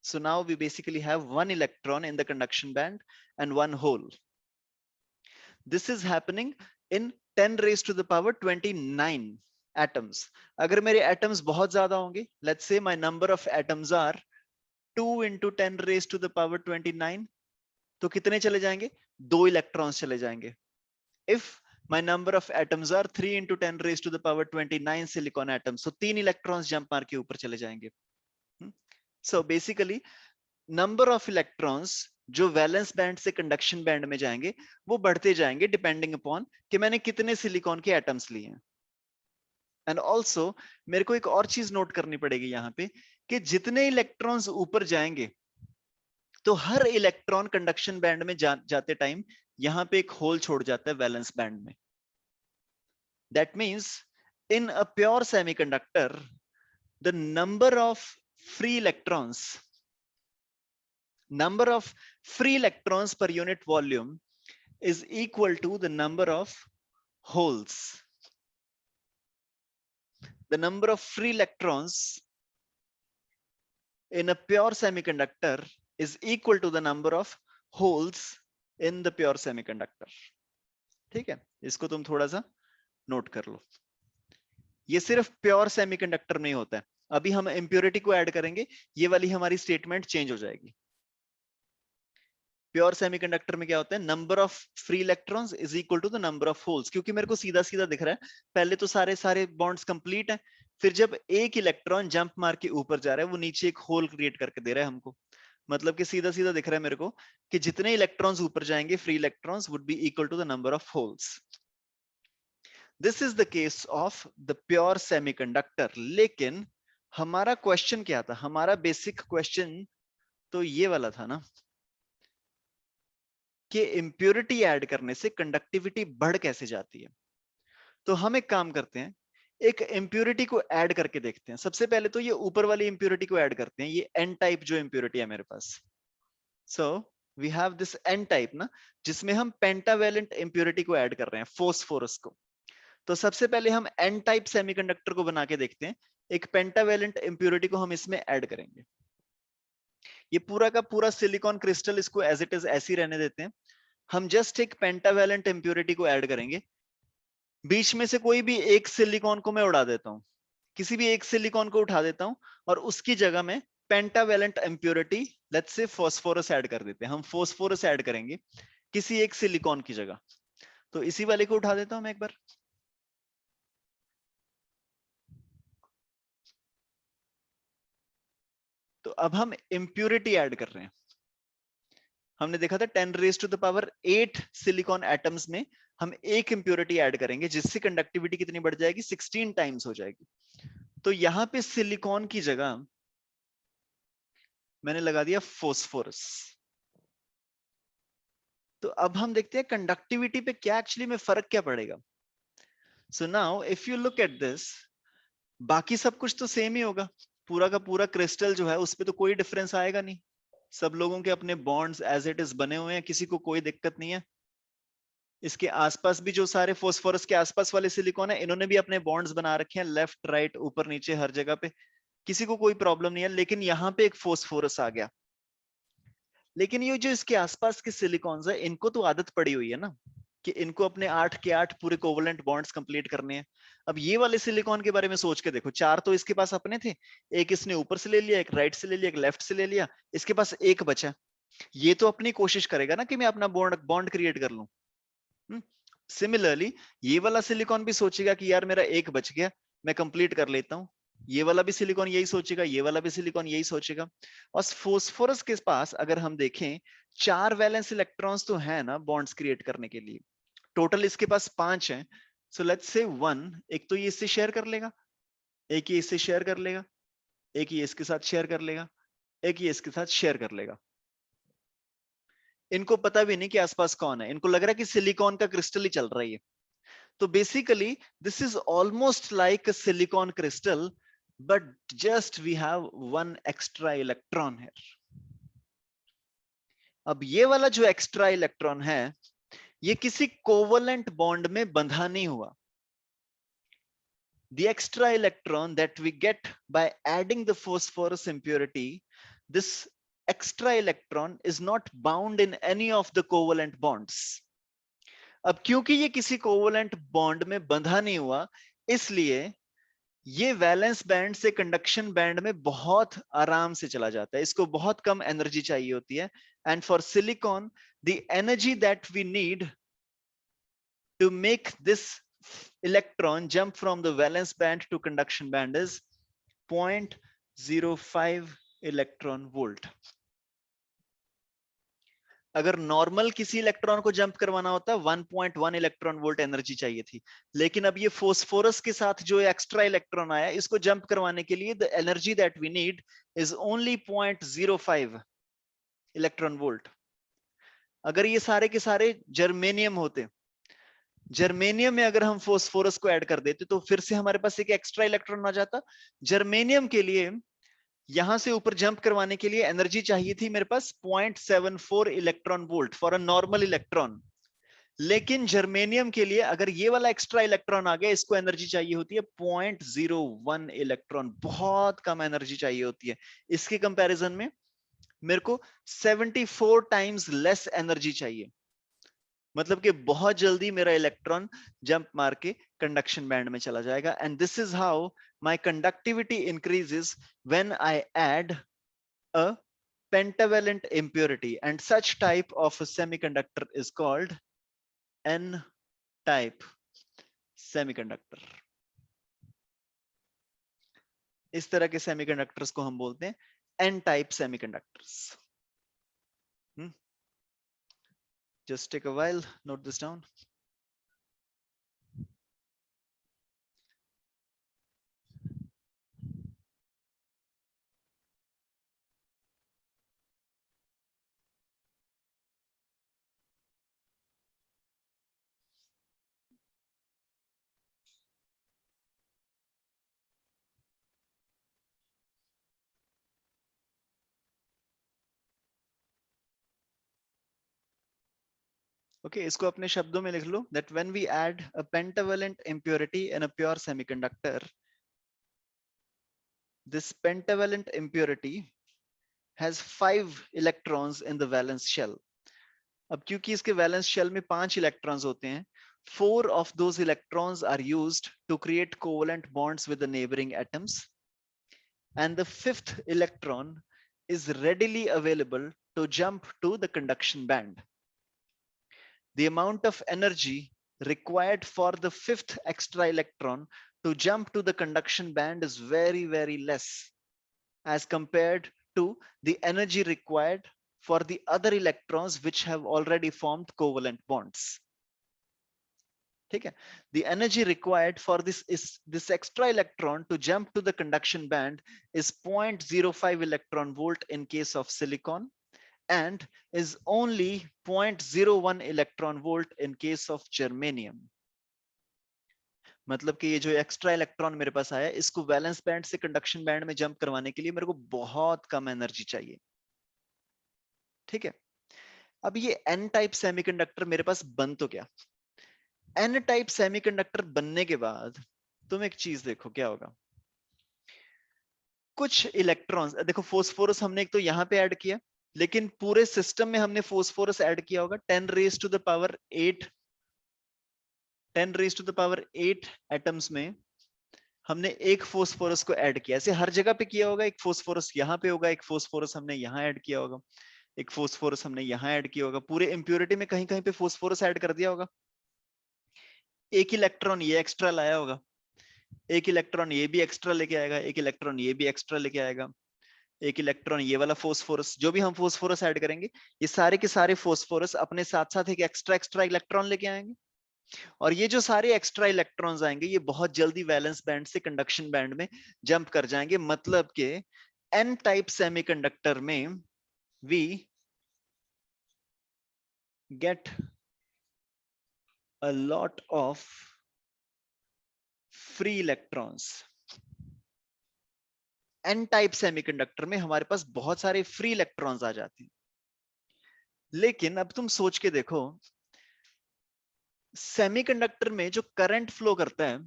So now we basically have one electron in the conduction band and one hole. This is happening in 10 raised to the power 29 atoms. अगर मेरे atoms बहुत ज्यादा होंगे, let's say my number of atoms are 2 into 10 raised to the power 29, तो कितने चले जाएंगे? 2 इलेक्ट्रॉन्स चले जाएंगे. If my number of atoms are 3 into 10 raised to the power 29 silicon atoms, so 3 electrons jump मार के ऊपर चले जाएंगे. So basically number of electrons जो वैलेंस बैंड से कंडक्शन बैंड में जाएंगे वो बढ़ते जाएंगे डिपेंडिंग अपॉन कि मैंने कितने सिलिकॉन के एटम्स लिए हैं. एंड ऑल्सो मेरे को एक और चीज नोट करनी पड़ेगी यहाँ पे कि जितने इलेक्ट्रॉन्स ऊपर जाएंगे तो हर इलेक्ट्रॉन कंडक्शन बैंड में जाते टाइम यहाँ पे एक होल छोड़ जाता है वैलेंस बैंड में. That means in a pure semiconductor the number of free electrons, number of free electrons per unit volume is equal to the number of holes. The number of free electrons in a pure semiconductor is equal to the number of holes in the pure semiconductor. ठीक है, इसको तुम थोड़ा सा नोट कर लो. ये सिर्फ प्योर सेमीकंडक्टर में होता है. अभी हम इम्प्योरिटी को ऐड करेंगे, ये वाली हमारी स्टेटमेंट चेंज हो जाएगी. प्योर सेमीकंडक्टर में क्या होता है? Number of free electrons is equal to the number of holes. क्योंकि मेरे को सीधा सीधा दिख रहा है, पहले तो सारे बॉन्ड्स कंप्लीट हैं, फिर जब एक इलेक्ट्रॉन जंप मार के ऊपर जा रहा है वो नीचे एक होल क्रिएट करके दे रहा है हमको. मतलब कि सीधा सीधा दिख रहा है मेरे को कि जितने इलेक्ट्रॉन्स ऊपर जाएंगे free electrons would be equal to the number of holes. This is the case of the pure semiconductor. लेकिन हमारा क्वेश्चन क्या था? हमारा बेसिक क्वेश्चन तो ये वाला था ना कि इम्प्योरिटी ऐड करने से कंडक्टिविटी बढ़ कैसे जाती है. तो हम एक काम करते हैं, एक इम्प्योरिटी को ऐड करके देखते हैं. सबसे पहले तो ये ऊपर वाली इम्प्योरिटी को ऐड करते हैं, ये एन टाइप जो इम्प्योरिटी है मेरे पास. So we have this N type ना, जिसमें हम पेंटावेलेंट इम्प्योरिटी को ऐड कर रहे हैं, फोस्फोरस को. तो सबसे पहले हम एन टाइप सेमीकंडक्टर को बना के देखते हैं. एक पेंटावेलेंट इम्प्योरिटी को हम इसमें ऐड करेंगे. ये पूरा का पूरा सिलिकॉन क्रिस्टल इसको एज इट इज ऐसे ही रहने देते हैं. हम जस्ट एक पेंटावेलेंट इम्प्योरिटी को ऐड करेंगे. बीच में से कोई भी एक सिलिकॉन को मैं उड़ा देता हूं, किसी भी एक सिलिकॉन को उठा देता हूं और उसकी जगह में pentavalent impurity let's say phosphorus add कर देते हैं. हम फास्फोरस ऐड करेंगे किसी एक सिलिकॉन की जगह. तो इसी वाले को उठा देता हूं मैं एक बार. तो अब हम इम्प्योरिटी ऐड कर रहे हैं. हमने देखा था 10 raise to the power 8 silicon atoms में हम एक इम्प्योरिटी ऐड करेंगे जिससे कंडक्टिविटी कितनी बढ़ जाएगी? 16 टाइम्स हो जाएगी. तो यहां पे सिलिकॉन की जगह मैंने लगा दिया फोस्फोरस. तो अब हम देखते हैं कंडक्टिविटी पे क्या एक्चुअली में फर्क क्या पड़ेगा. So now if you look at this, बाकी सब कुछ तो सेम ही होगा. पूरा का पूरा क्रिस्टल जो है उस पे तो कोई डिफरेंस आएगा नहीं. सब लोगों के अपने बॉन्ड्स एज इट इज बने हुए हैं, किसी को कोई दिक्कत नहीं है. इसके आसपास भी जो सारे फोस्फोरस के आसपास वाले सिलिकॉन है, इन्होंने भी अपने बॉन्ड्स बना रखे हैं, लेफ्ट राइट ऊपर नीचे हर जगह पे, किसी को कोई प्रॉब्लम नहीं है. लेकिन यहाँ पे एक फोस्फोरस आ गया. लेकिन ये जो इसके आसपास के सिलिकॉन्स है, इनको तो आदत पड़ी हुई है ना कि इनको अपने 8 के 8 पूरे कोवलेंट बॉन्ड्स कंप्लीट करने हैं. अब ये वाले सिलिकॉन के बारे में सोच के देखो, 4 तो इसके पास अपने थे, एक इसने ऊपर से ले लिया, एक राइट से ले लिया, एक लेफ्ट से ले लिया, इसके पास एक बचा. ये तो अपनी कोशिश करेगा ना कि मैं अपना बॉन्ड क्रिएट कर लूं. सिमिलरली ये वाला सिलिकॉन भी सोचेगा कि यार मेरा एक बच गया, मैं कंप्लीट कर लेता हूं. ये वाला भी सिलिकॉन यही सोचेगा, ये वाला भी सिलिकॉन यही सोचेगा. और फोस्फोरस के पास अगर हम देखें 4 वैलेंस इलेक्ट्रॉन्स तो है ना बॉन्ड्स क्रिएट करने के लिए. टोटल इसके पास 5 हैं. सो लेट्स से 1, एक तो ये इससे शेयर कर लेगा, एक ये इससे शेयर कर लेगा, एक ये इसके साथ शेयर कर लेगा, एक ये इसके साथ शेयर कर लेगा. इनको पता भी नहीं कि आसपास कौन है, इनको लग रहा है कि सिलिकॉन का क्रिस्टल ही चल रहा है. तो basically this is almost like a silicon crystal, but just we have one extra electron here. अब ये वाला जो एक्स्ट्रा इलेक्ट्रॉन है ये किसी कोवलेंट बॉन्ड में बंधा नहीं हुआ. The extra electron that we get by adding the phosphorus impurity, this extra electron is not bound in any of the covalent bonds. अब क्योंकि ये किसी कोवलेंट बॉन्ड में बंधा नहीं हुआ, इसलिए ये वैलेंस बैंड से कंडक्शन बैंड में बहुत आराम से चला जाता है, इसको बहुत कम एनर्जी चाहिए होती है। And for silicon the energy that we need to make this electron jump from the valence band to conduction band is 0.05 electron volt. अगर नॉर्मल किसी इलेक्ट्रॉन को जंप करवाना होता 1.1 इलेक्ट्रॉन वोल्ट एनर्जी चाहिए थी, लेकिन अब ये फोस्फोरस के साथ जो एक्स्ट्रा इलेक्ट्रॉन आया, इसको जंप करवाने के लिए the energy that we need is only 0.05 electron volt. अगर ये सारे के सारे जर्मेनियम होते, जर्मेनियम में अगर हम फोस्फोरस को ऐड कर देते तो फिर से हमारे पास एक एक्स्ट्रा इलेक्ट्रॉन आ जाता। जर्मेनियम के लिए यहां से ऊपर जंप करवाने के लिए एनर्जी चाहिए थी मेरे पास 0.74 electron volt for a normal electron, लेकिन जर्मेनियम के लिए अगर ये वाला एक्स्ट्रा इलेक्ट्रॉन आ गया, इसको एनर्जी चाहिए होती है 0.01 इलेक्ट्रॉन, बहुत कम एनर्जी चाहिए होती है। इसके कंपैरिजन में मेरे को 74 टाइम्स लेस एनर्जी चाहिए, मतलब कि बहुत जल्दी मेरा इलेक्ट्रॉन जंप मार के कंडक्शन बैंड में चला जाएगा। And this is how my conductivity increases when I add a pentavalent impurity, and such type of a semiconductor is called n type semiconductor। इस तरह के सेमीकंडक्टर्स को हम बोलते हैं n type semiconductors। just take a while, note this down। Okay, इसको अपने शब्दों में लिख लो, that when we add a pentavalent impurity in a pure semiconductor, this pentavalent impurity has 5 electrons in the valence shell। अब क्योंकि इसके वैलेंस शेल में 5 इलेक्ट्रॉन्स होते हैं, 4 of those electrons are used to create covalent bonds with the neighboring atoms, and the 5th electron is readily available to jump to the conduction band। The amount of energy required for the 5th extra electron to jump to the conduction band is very, very less as compared to the energy required for the other electrons which have already formed covalent bonds। ठीक है, the energy required for this extra electron to jump to the conduction band is 0.05 electron volt in case of silicon, and is only 0.01 electron volt in case of germanium। मतलब कि ये जो एक्स्ट्रा इलेक्ट्रॉन मेरे पास आया, इसको वैलेंस बैंड से कंडक्शन बैंड में जंप करवाने के लिए मेरे को बहुत कम एनर्जी चाहिए। ठीक है, अब ये एन टाइप सेमीकंडक्टर मेरे पास बन तो गया। एन टाइप सेमीकंडक्टर बनने के बाद तुम एक चीज देखो क्या होगा। कुछ इलेक्ट्रॉन्स देखो, फोस्फोरस हमने एक तो यहां पे ऐड किया, लेकिन पूरे सिस्टम में हमने फोस्फोरस ऐड किया होगा 10 raise to the power 8, 10 raise to the power 8 atoms में हमने एक फोस्फोरस को ऐड किया। ऐसे हर जगह पे किया होगा, एक फोस्फोरस यहाँ पे होगा, एक फोस्फोरस हमने यहाँ ऐड किया होगा, एक फोस्फोरस हमने यहाँ ऐड किया होगा, पूरे इंप्योरिटी में कहीं कहीं पे फोस्फोरस ऐड कर दिया होगा। एक इलेक्ट्रॉन ये एक्स्ट्रा लाया होगा, एक इलेक्ट्रॉन ये भी एक्स्ट्रा लेके आएगा, एक इलेक्ट्रॉन ये भी एक्स्ट्रा लेके आएगा, एक इलेक्ट्रॉन ये वाला फोस्फोरस, जो भी हम फोस्फोरस ऐड करेंगे, ये सारे के सारे फोस्फोरस अपने साथ साथ एक एक्स्ट्रा एक्स्ट्रा इलेक्ट्रॉन लेके आएंगे। और ये जो सारे एक्स्ट्रा इलेक्ट्रॉन्स आएंगे, ये बहुत जल्दी वैलेंस बैंड से कंडक्शन बैंड में जंप कर जाएंगे। मतलब के एन टाइप सेमीकंडक्टर में we get a lot of free electrons. N type semiconductor में हमारे पास बहुत सारे फ्री इलेक्ट्रॉन्स आ जाते हैं। लेकिन अब तुम सोच के देखो, सेमीकंडक्टर में जो करंट फ्लो करता है,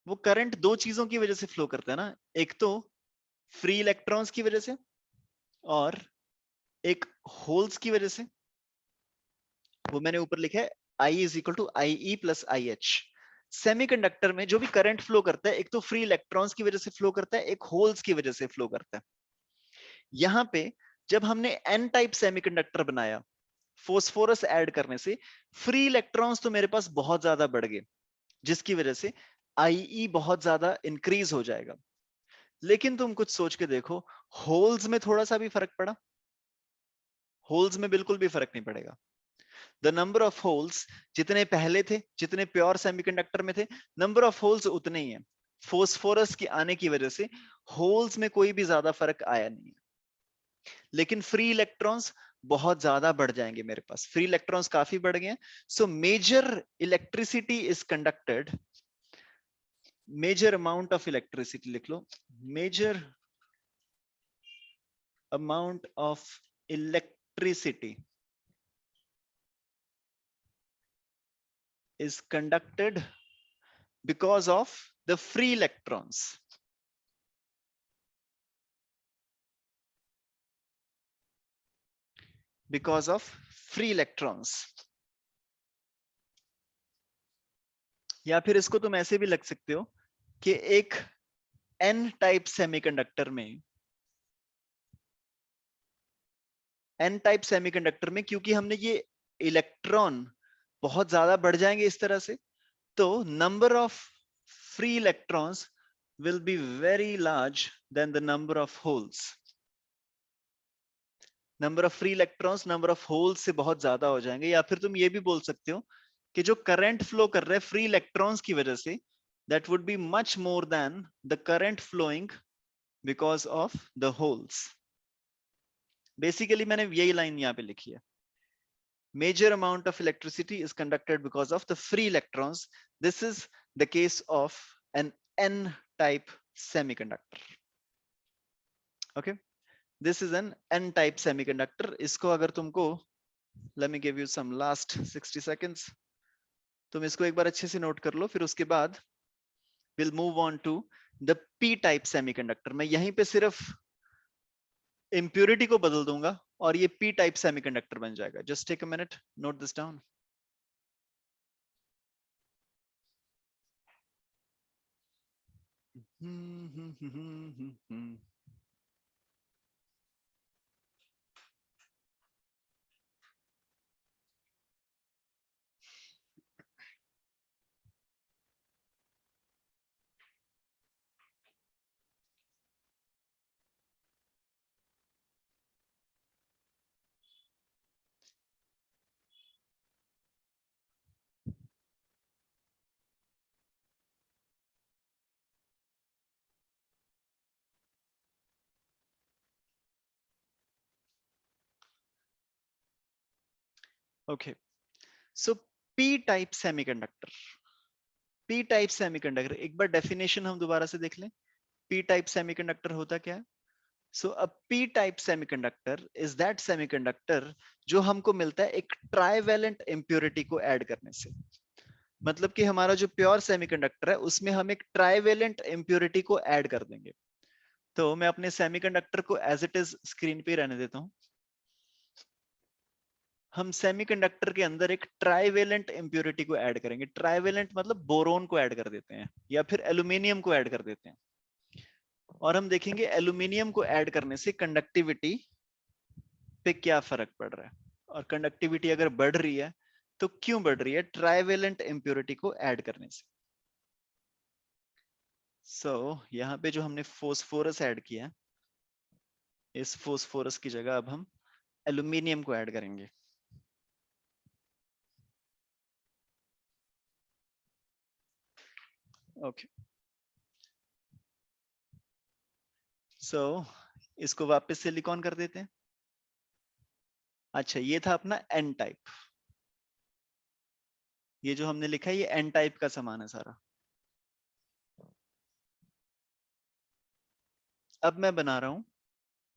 वो करंट दो चीजों की वजह से फ्लो करता है ना, एक तो फ्री इलेक्ट्रॉन्स की वजह से और एक होल्स की वजह से। वो मैंने ऊपर लिखा है I is equal to IE plus IH। Semiconductor में जो भी करंट फ्लो करता है, एक तो फ्री इलेक्ट्रॉन्स की वजह से फ्लो करता है, एक होल्स की वजह से फ्लो करता है। यहाँ पे जब हमने एन टाइप सेमीकंडक्टर बनाया, फोस्फोरस ऐड करने से फ्री इलेक्ट्रॉन्स तो मेरे पास बहुत ज्यादा बढ़ गए, जिसकी वजह से IE बहुत ज्यादा इंक्रीज हो जाएगा। लेकिन तुम कुछ सोच के देखो, होल्स में थोड़ा सा भी फर्क पड़ा? होल्स में बिल्कुल भी फर्क नहीं पड़ेगा। द नंबर ऑफ होल्स जितने पहले थे, जितने प्योर सेमीकंडक्टर में थे, नंबर ऑफ होल्स उतने ही है। फोस्फोरस के आने की वजह से होल्स में कोई भी ज्यादा फर्क आया नहीं है, लेकिन फ्री इलेक्ट्रॉन्स बहुत ज्यादा बढ़ जाएंगे। मेरे पास फ्री इलेक्ट्रॉन्स काफी बढ़ गए हैं। So major electricity is conducted, major amount of electricity लिख लो, major amount of electricity is conducted because of the free electrons। because of free electrons। या फिर इसको तुम ऐसे भी लग सकते हो कि एक एन टाइप सेमीकंडक्टर में, एन टाइप सेमीकंडक्टर में क्योंकि हमने ये इलेक्ट्रॉन बहुत ज्यादा बढ़ जाएंगे इस तरह से, तो number of free electrons will be very large than the number of holes। Number of free electrons number of holes से बहुत ज्यादा हो जाएंगे। या फिर तुम ये भी बोल सकते हो कि जो करंट फ्लो कर रहा है फ्री इलेक्ट्रॉन्स की वजह से, that would be much more than the current flowing because of the holes। Basically मैंने यही लाइन यहाँ पे लिखी है, major amount of electricity is conducted because of the free electrons। This is the case of an n type semiconductor। okay, this is an n type semiconductor। इसको अगर तुमको, let me give you some last 60 seconds, तुम इसको एक बार अच्छे से नोट कर लो, फिर उसके बाद we'll move on to the p type semiconductor। मैं यहीं पे सिर्फ impurity को बदल दूंगा और ये p type semiconductor बन जाएगा। just take a minute, note this down। okay, so p type semiconductor, p type semiconductor एक बार डेफिनेशन हम दोबारा से देख लें। p type semiconductor होता क्या है? so a p type semiconductor is that semiconductor जो हमको मिलता है एक ट्राइवेलेंट इम्प्योरिटी को ऐड करने से। मतलब कि हमारा जो प्योर सेमीकंडक्टर है उसमें हम एक ट्राइवेलेंट इम्प्योरिटी को ऐड कर देंगे। तो मैं अपने सेमीकंडक्टर को एज इट इज स्क्रीन पे रहने देता हूं। हम सेमीकंडक्टर के अंदर एक ट्राइवेलेंट इम्प्योरिटी को ऐड करेंगे। ट्राइवेलेंट मतलब बोरोन को ऐड कर देते हैं या फिर एल्यूमिनियम को ऐड कर देते हैं, और हम देखेंगे एल्यूमिनियम को ऐड करने से कंडक्टिविटी पे क्या फर्क पड़ रहा है। और कंडक्टिविटी अगर बढ़ रही है तो क्यों बढ़ रही है? ट्राइवेलेंट इम्प्योरिटी को ऐड करने से। यहाँ पे जो हमने फोस्फोरस ऐड किया, इस फोस्फोरस की जगह अब हम एल्यूमिनियम को ऐड करेंगे। ओके, इसको वापस सिलिकॉन कर देते हैं। अच्छा, ये था अपना एन टाइप। ये जो हमने लिखा है ये एन टाइप का सामान है सारा। अब मैं बना रहा हूं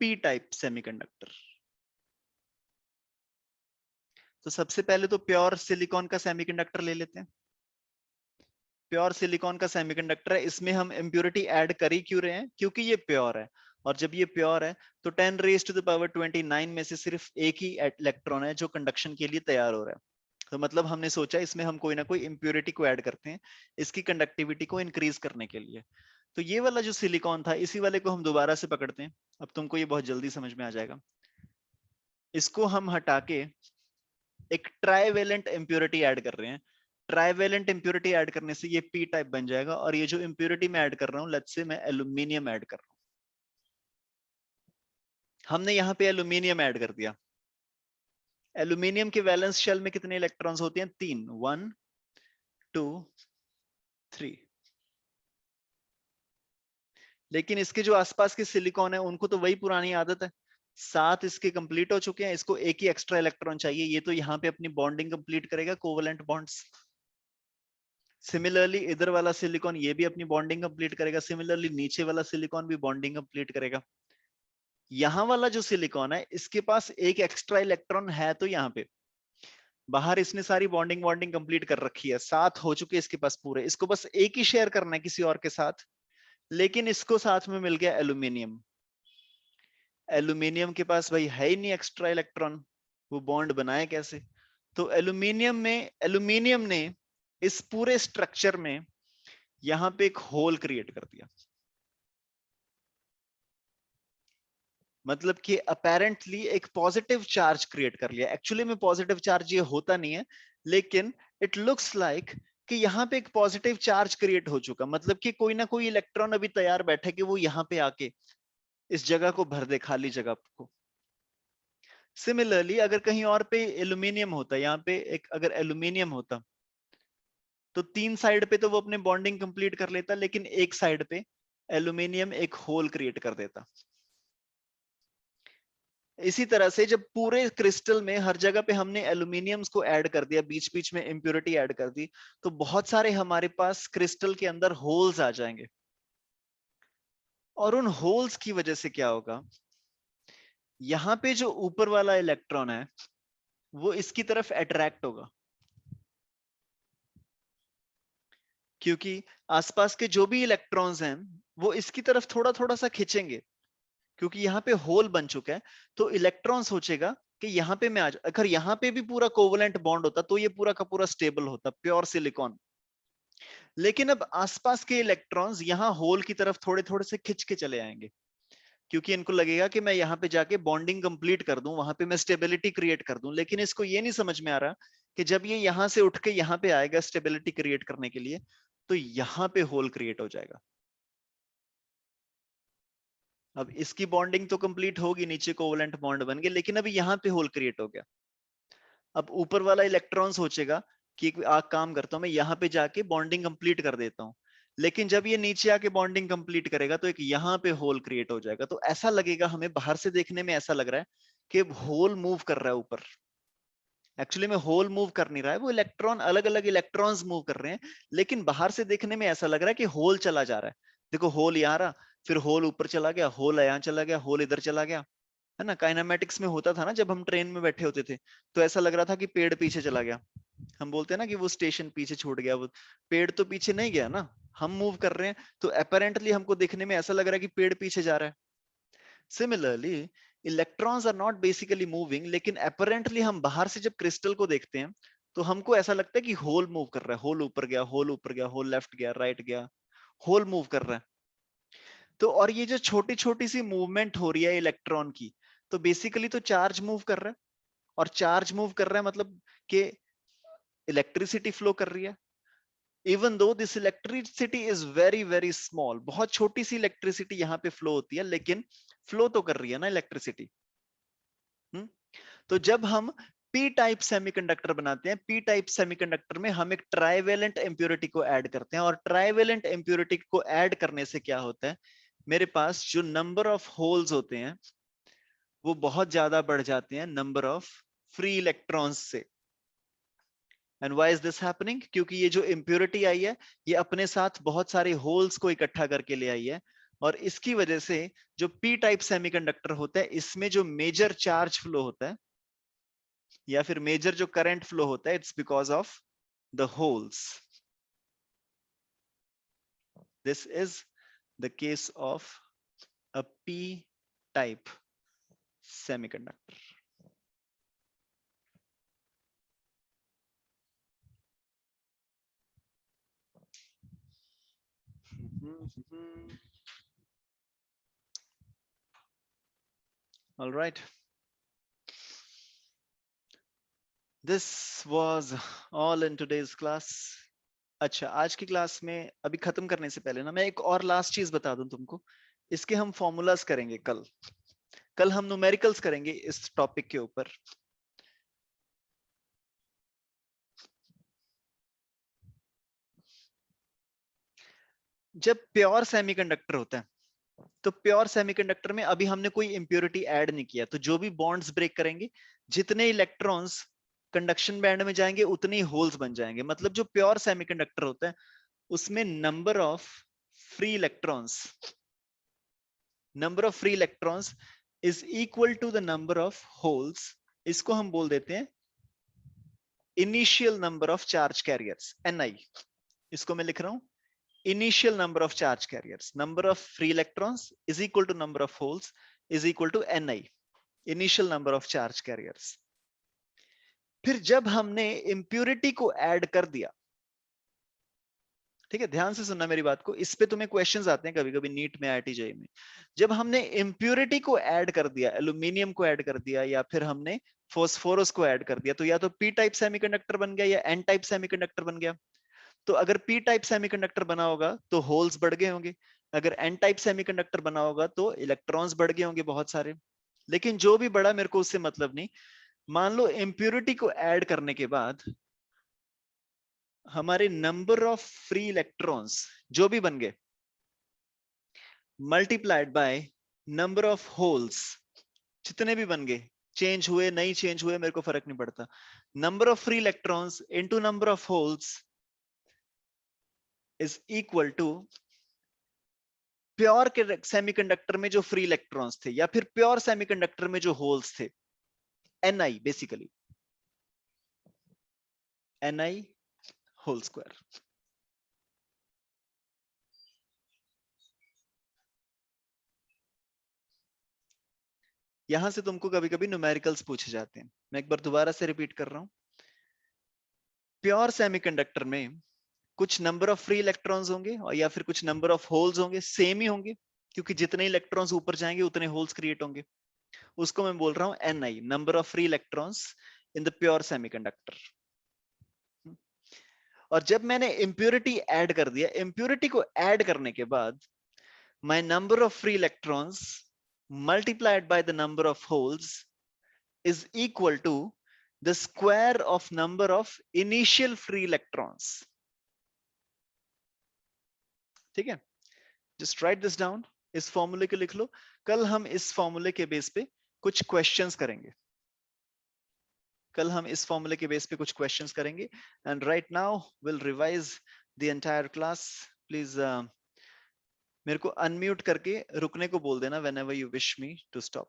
पी टाइप सेमीकंडक्टर। तो सबसे पहले तो प्योर सिलिकॉन का सेमीकंडक्टर ले लेते हैं। प्योर सिलिकॉन का सेमीकंडक्टर है, इसमें हम इम्प्योरिटी ऐड कर ही क्यों रहे हैं? क्योंकि ये प्योर है। और जब ये प्योर है तो 10 raised to the power 29 में से सिर्फ एक ही इलेक्ट्रॉन है जो कंडक्शन के लिए तैयार हो रहा है। तो मतलब हमने सोचा इसमें हम कोई ना कोई इम्प्योरिटी को ऐड करते हैं इसकी कंडक्टिविटी को इंक्रीज करने के लिए। तो ये वाला जो सिलिकॉन था इसी वाले को हम दोबारा से पकड़ते हैं। अब तुमको ये बहुत जल्दी समझ में आ जाएगा। इसको हम हटा के एक ट्राइवेलेंट इम्प्योरिटी ऐड कर रहे हैं। ट्राइवेलेंट इम्प्योरिटी ऐड करने से ये पी टाइप बन जाएगा, और ये जो इम्प्योरिटी मैं ऐड कर रहा हूँ, लेट्स से मैं एल्यूमिनियम ऐड कर रहा हूँ। हमने यहाँ पे एल्यूमिनियम ऐड कर दिया। एल्यूमिनियम के वैलेंस शेल में कितने इलेक्ट्रॉन्स होते हैं? 3, 1 2 3। लेकिन इसके जो आसपास के सिलिकॉन है उनको तो वही पुरानी आदत है, 7 इसके कंप्लीट हो चुके हैं, इसको एक ही एक्स्ट्रा इलेक्ट्रॉन चाहिए। ये तो यहाँ पे अपनी बॉन्डिंग कंप्लीट करेगा, कोवलेंट बॉन्ड्स। सिमिलरली इधर वाला सिलिकॉन ये भी अपनी बॉन्डिंग कंप्लीट करेगा, सिमिलरली नीचे वाला सिलिकॉन भी बॉन्डिंग कंप्लीट करेगा। यहाँ वाला जो सिलिकॉन है इसके पास एक एक्स्ट्रा इलेक्ट्रॉन है, तो यहाँ पे बाहर इसने सारी बॉन्डिंग बॉन्डिंग कंप्लीट कर रखी है, 7 हो चुके इसके पास पूरे, इसको बस एक ही शेयर करना है किसी और के साथ। लेकिन इसको साथ में मिल गया एल्यूमिनियम। एल्यूमिनियम के पास भाई है ही नहीं एक्स्ट्रा इलेक्ट्रॉन, वो बॉन्ड बनाए कैसे? तो एल्यूमिनियम ने इस पूरे स्ट्रक्चर में यहां पे एक होल क्रिएट कर दिया। मतलब कि अपेरेंटली एक पॉजिटिव चार्ज क्रिएट कर लिया। एक्चुअली में पॉजिटिव चार्ज ये होता नहीं है, लेकिन इट लुक्स लाइक कि यहाँ पे एक पॉजिटिव चार्ज क्रिएट हो चुका। मतलब कि कोई ना कोई इलेक्ट्रॉन अभी तैयार बैठे कि वो यहाँ पे आके इस जगह को भर दे, खाली जगह को। सिमिलरली अगर कहीं और पे एल्यूमिनियम होता, यहाँ पे एक अगर एल्यूमिनियम होता तो 3 साइड पे तो वो अपने बॉन्डिंग कंप्लीट कर लेता, लेकिन एक साइड पे एल्यूमिनियम एक होल क्रिएट कर देता। इसी तरह से जब पूरे क्रिस्टल में हर जगह पे हमने एल्यूमिनियम्स को ऐड कर दिया, बीच बीच में इम्प्योरिटी ऐड कर दी, तो बहुत सारे हमारे पास क्रिस्टल के अंदर होल्स आ जाएंगे। और उन होल्स की वजह से क्या होगा, यहाँ पे जो ऊपर वाला इलेक्ट्रॉन है वो इसकी तरफ अट्रैक्ट होगा, क्योंकि आसपास के जो भी इलेक्ट्रॉन्स हैं वो इसकी तरफ थोड़ा थोड़ा सा खींचेंगे। क्योंकि यहाँ पे होल बन चुका है, तो इलेक्ट्रॉन सोचेगा कि यहाँ पे मैं आ जाऊं। अगर यहाँ पे भी पूरा कोवलेंट बॉन्ड होता तो ये पूरा का पूरा स्टेबल होता, प्योर सिलिकॉन। लेकिन अब आसपास के इलेक्ट्रॉन्स यहाँ होल की तरफ थोड़े थोड़े से खिंच के चले आएंगे, क्योंकि इनको लगेगा कि मैं यहाँ पे जाके बॉन्डिंग कंप्लीट कर दूं, वहां पे मैं स्टेबिलिटी क्रिएट कर दूं। लेकिन इसको ये नहीं समझ में आ रहा कि जब ये यहाँ से उठ के यहाँ पे आएगा स्टेबिलिटी क्रिएट करने के लिए, तो यहाँ पे होल क्रिएट हो जाएगा। अब इसकी बॉन्डिंग तो कंप्लीट होगी, नीचे कोवलेंट बॉन्ड बन गए, लेकिन अभी यहाँ पे होल क्रिएट हो गया। अब ऊपर वाला इलेक्ट्रॉन सोचेगा कि एक काम करता हूं, मैं यहाँ पे जाके बॉन्डिंग कंप्लीट कर देता हूँ। लेकिन जब ये नीचे आके बॉन्डिंग कंप्लीट करेगा तो एक यहाँ पे होल क्रिएट हो जाएगा। तो ऐसा लगेगा, हमें बाहर से देखने में ऐसा लग रहा है कि होल मूव कर रहा है ऊपर। एक्चुअली में होल मूव कर नहीं रहा है, वो इलेक्ट्रॉन अलग अलग इलेक्ट्रॉन्स मूव कर रहे हैं। लेकिन बाहर से देखने में ऐसा लग रहा है कि होल चला जा रहा है। देखो होल यहाँ रहा, फिर होल ऊपर चला गया, होल यहाँ चला गया, होल इधर चला गया। है ना, काइनेमेटिक्स में होता था ना, जब हम ट्रेन में बैठे होते थे तो ऐसा लग रहा था कि पेड़ पीछे चला गया। हम बोलते हैं ना कि वो स्टेशन पीछे छूट गया, वो पेड़ तो पीछे नहीं गया ना, हम मूव कर रहे हैं। तो अपेरेंटली हमको देखने में ऐसा लग रहा है कि पेड़ पीछे जा रहा है। Similarly electrons are not basically moving, लेकिन अपेरेंटली हम बाहर से जब क्रिस्टल को देखते हैं तो हमको ऐसा लगता है कि होल मूव कर रहा है, होल ऊपर गया, होल ऊपर गया, होल लेफ्ट गया, राइट गया, होल मूव कर रहा है। तो और ये जो छोटी छोटी सी मूवमेंट हो रही है इलेक्ट्रॉन की, तो बेसिकली तो चार्ज मूव कर रहा है। और चार्ज मूव कर रहा है मतलब कि इलेक्ट्रिसिटी फ्लो कर रही है। Even though this electricity is very very small, बहुत छोटी सी इलेक्ट्रिसिटी यहाँ पे फ्लो होती है, लेकिन फ्लो तो कर रही है ना इलेक्ट्रिसिटी। तो जब हम पी टाइप सेमीकंडक्टर बनाते हैं, पी टाइप सेमीकंडक्टर में हम एक ट्राइवेलेंट इम्प्योरिटी को ऐड करते हैं, और ट्राइवेलेंट इम्प्योरिटी को ऐड करने से क्या होता है, मेरे पास जो नंबर ऑफ होल्स होते हैं वो बहुत ज्यादा बढ़ जाते हैं नंबर ऑफ फ्री इलेक्ट्रॉन्स से। And why is this happening? क्योंकि ये जो इम्प्योरिटी आई है ये अपने साथ बहुत सारे होल्स को इकट्ठा करके ले आई है। और इसकी वजह से जो पी टाइप सेमीकंडक्टर होता है इसमें जो मेजर चार्ज फ्लो होता है या फिर मेजर जो करंट फ्लो होता है, it's because of the holes. This is the case of a P type semiconductor. All right. This was all in today's class. अच्छा, आज की क्लास में अभी खत्म करने से पहले ना मैं एक और लास्ट चीज बता दूं तुमको. इसके हम फॉर्मूलाज करेंगे कल. कल हम न्यूमेरिकल्स करेंगे इस टॉपिक के ऊपर. जब प्योर सेमीकंडक्टर होता है तो प्योर सेमीकंडक्टर में अभी हमने कोई इंप्योरिटी ऐड नहीं किया, तो जो भी बॉन्ड्स ब्रेक करेंगे, जितने इलेक्ट्रॉन्स कंडक्शन बैंड में जाएंगे उतने ही होल्स बन जाएंगे. मतलब जो प्योर सेमीकंडक्टर होता है उसमें number of free electrons is equal to the number of holes. इसको हम बोल देते हैं initial number of charge carriers, Ni. इसको मैं लिख रहा हूं initial number of charge carriers. Number of free electrons is equal to number of holes is equal to Ni. Initial number of charge carriers. फिर जब हमने impurity को ऐड कर दिया, ठीक है, ध्यान से सुनना मेरी बात को, इस पे तुम्हें क्वेश्चंस आते हैं कभी कभी नीट में, IIT JEE में. जब हमने impurity को ऐड कर दिया, एल्यूमिनियम को ऐड कर दिया या फिर हमने फॉस्फोरस को ऐड कर दिया, तो या तो p टाइप सेमीकंडक्टर बन गया या n टाइप सेमीकंडक्टर बन गया. तो अगर p टाइप सेमीकंडक्टर बना होगा तो होल्स बढ़ गए होंगे, अगर n टाइप सेमीकंडक्टर बना होगा तो इलेक्ट्रॉन्स बढ़ गए होंगे बहुत सारे. लेकिन जो भी बढ़ा मेरे को उससे मतलब नहीं. मान लो इम्प्योरिटी को ऐड करने के बाद हमारे नंबर ऑफ फ्री इलेक्ट्रॉन्स जो भी बन गए multiplied by number of holes, जितने भी बन गए, चेंज हुए नहीं चेंज हुए मेरे को फर्क नहीं पड़ता, number of free electrons into number of holes is equal to pure semiconductor में जो फ्री इलेक्ट्रॉन्स थे या फिर प्योर सेमीकंडक्टर में जो होल्स थे, Ni basically, Ni hole square. यहां से तुमको कभी कभी न्यूमेरिकल्स पूछे जाते हैं. मैं एक बार दोबारा से रिपीट कर रहा हूं. प्योर सेमीकंडक्टर में कुछ नंबर ऑफ फ्री इलेक्ट्रॉन्स होंगे और या फिर कुछ नंबर ऑफ होल्स होंगे, सेम ही होंगे क्योंकि जितने इलेक्ट्रॉन्स ऊपर जाएंगे उतने होल्स क्रिएट होंगे. उसको मैं बोल रहा हूं Ni, number of free electrons in the pure semiconductor. और जब मैंने इम्प्योरिटी ऐड कर दिया, इम्प्योरिटी को ऐड करने के बाद my number of free electrons multiplied by the number of holes is equal to the square of number of initial free electrons. ठीक है, just write this down. इस फॉर्मूले को लिख लो. कल हम इस फॉर्मूले के बेस पे कुछ क्वेश्चंस करेंगे. कल हम इस फॉर्मूले के बेस पे कुछ क्वेश्चंस करेंगे. And right now will revise the entire class. Please मेरे को अनम्यूट करके रुकने को बोल देना whenever you wish me to stop.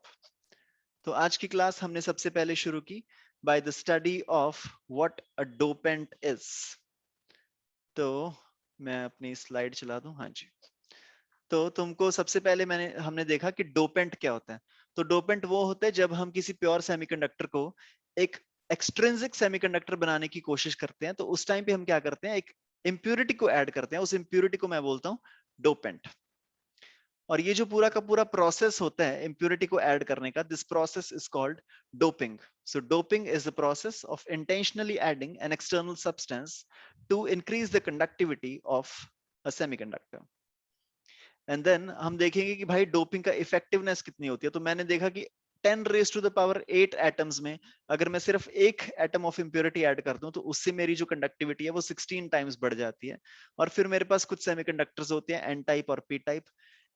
तो आज की क्लास हमने सबसे पहले शुरू की by the study of what a dopant is. तो मैं अपनी स्लाइड चला दूं. हाँ जी. तो तुमको सबसे पहले हमने देखा कि डोपेंट क्या होता है. तो डोपेंट वो होता है जब हम किसी प्योर सेमीकंडक्टर को एक एक्सट्रिंसिक सेमीकंडक्टर बनाने की कोशिश करते हैं, तो उस टाइम पे हम क्या करते हैं, एक इंप्योरिटी को ऐड करते हैं. उस इंप्योरिटी को मैं बोलता हूं डोपेंट. और ये जो पूरा का पूरा प्रोसेस होता है इंप्योरिटी को ऐड करने का, this process is called doping. So doping is the process of intentionally adding an external substance to increase the conductivity of a semiconductor. And then हम देखेंगे कि भाई डोपिंग का इफेक्टिवनेस कितनी होती है. तो मैंने देखा कि 10 raise to the power 8 atoms में अगर मैं सिर्फ एक एटम ऑफ इंप्योरिटी ऐड कर दूं तो उससे मेरी जो कंडक्टिविटी है वो 16 टाइम्स बढ़ जाती है. और फिर मेरे पास कुछ सेमीकंडक्टर्स होते हैं एन टाइप और P type.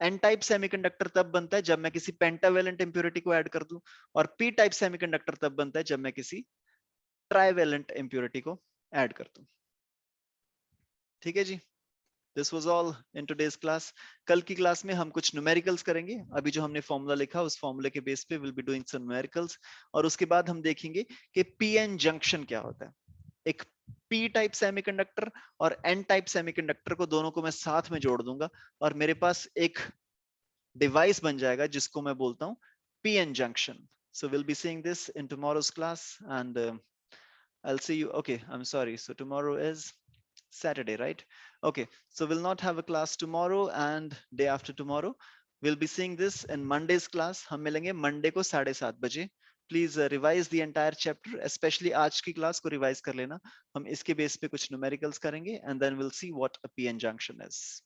N type semiconductor तब बनता है जब मैं किसी पेंटावेलेंट इंप्योरिटी को ऐड कर दूं, और पी टाइप सेमीकंडक्टर तब बनता है जब मैं किसी ट्राइवेलेंट इंप्योरिटी को ऐड कर दूं. ठीक है जी. This was all in today's class. कल की क्लास में हम कुछ न्यूमेरिकल्स करेंगे. अभी जो हमने फॉर्मूला लिखा उस फॉर्मूले के बेस पे will be doing some numericals. और उसके बाद हम देखेंगे कि पीएन जंक्शन क्या होता है. एक पी टाइप सेमीकंडक्टर और एन टाइप सेमीकंडक्टर को दोनों को मैं साथ में जोड़ दूंगा और मेरे पास एक डिवाइस बन जाएगा जिसको मैं बोलता हूं PN junction. So we'll be seeing this in tomorrow's class and I'll see you. Okay, I'm sorry. So tomorrow is Saturday, right? Okay, so we'll not have a class tomorrow and day after tomorrow. We'll be seeing this in Monday's class. हम मिलेंगे Monday को 7:30 बजे. Please revise the entire chapter, especially आज की class को revise कर लेना. हम इसके base पे कुछ numericals करेंगे and then we'll see what a PN junction is.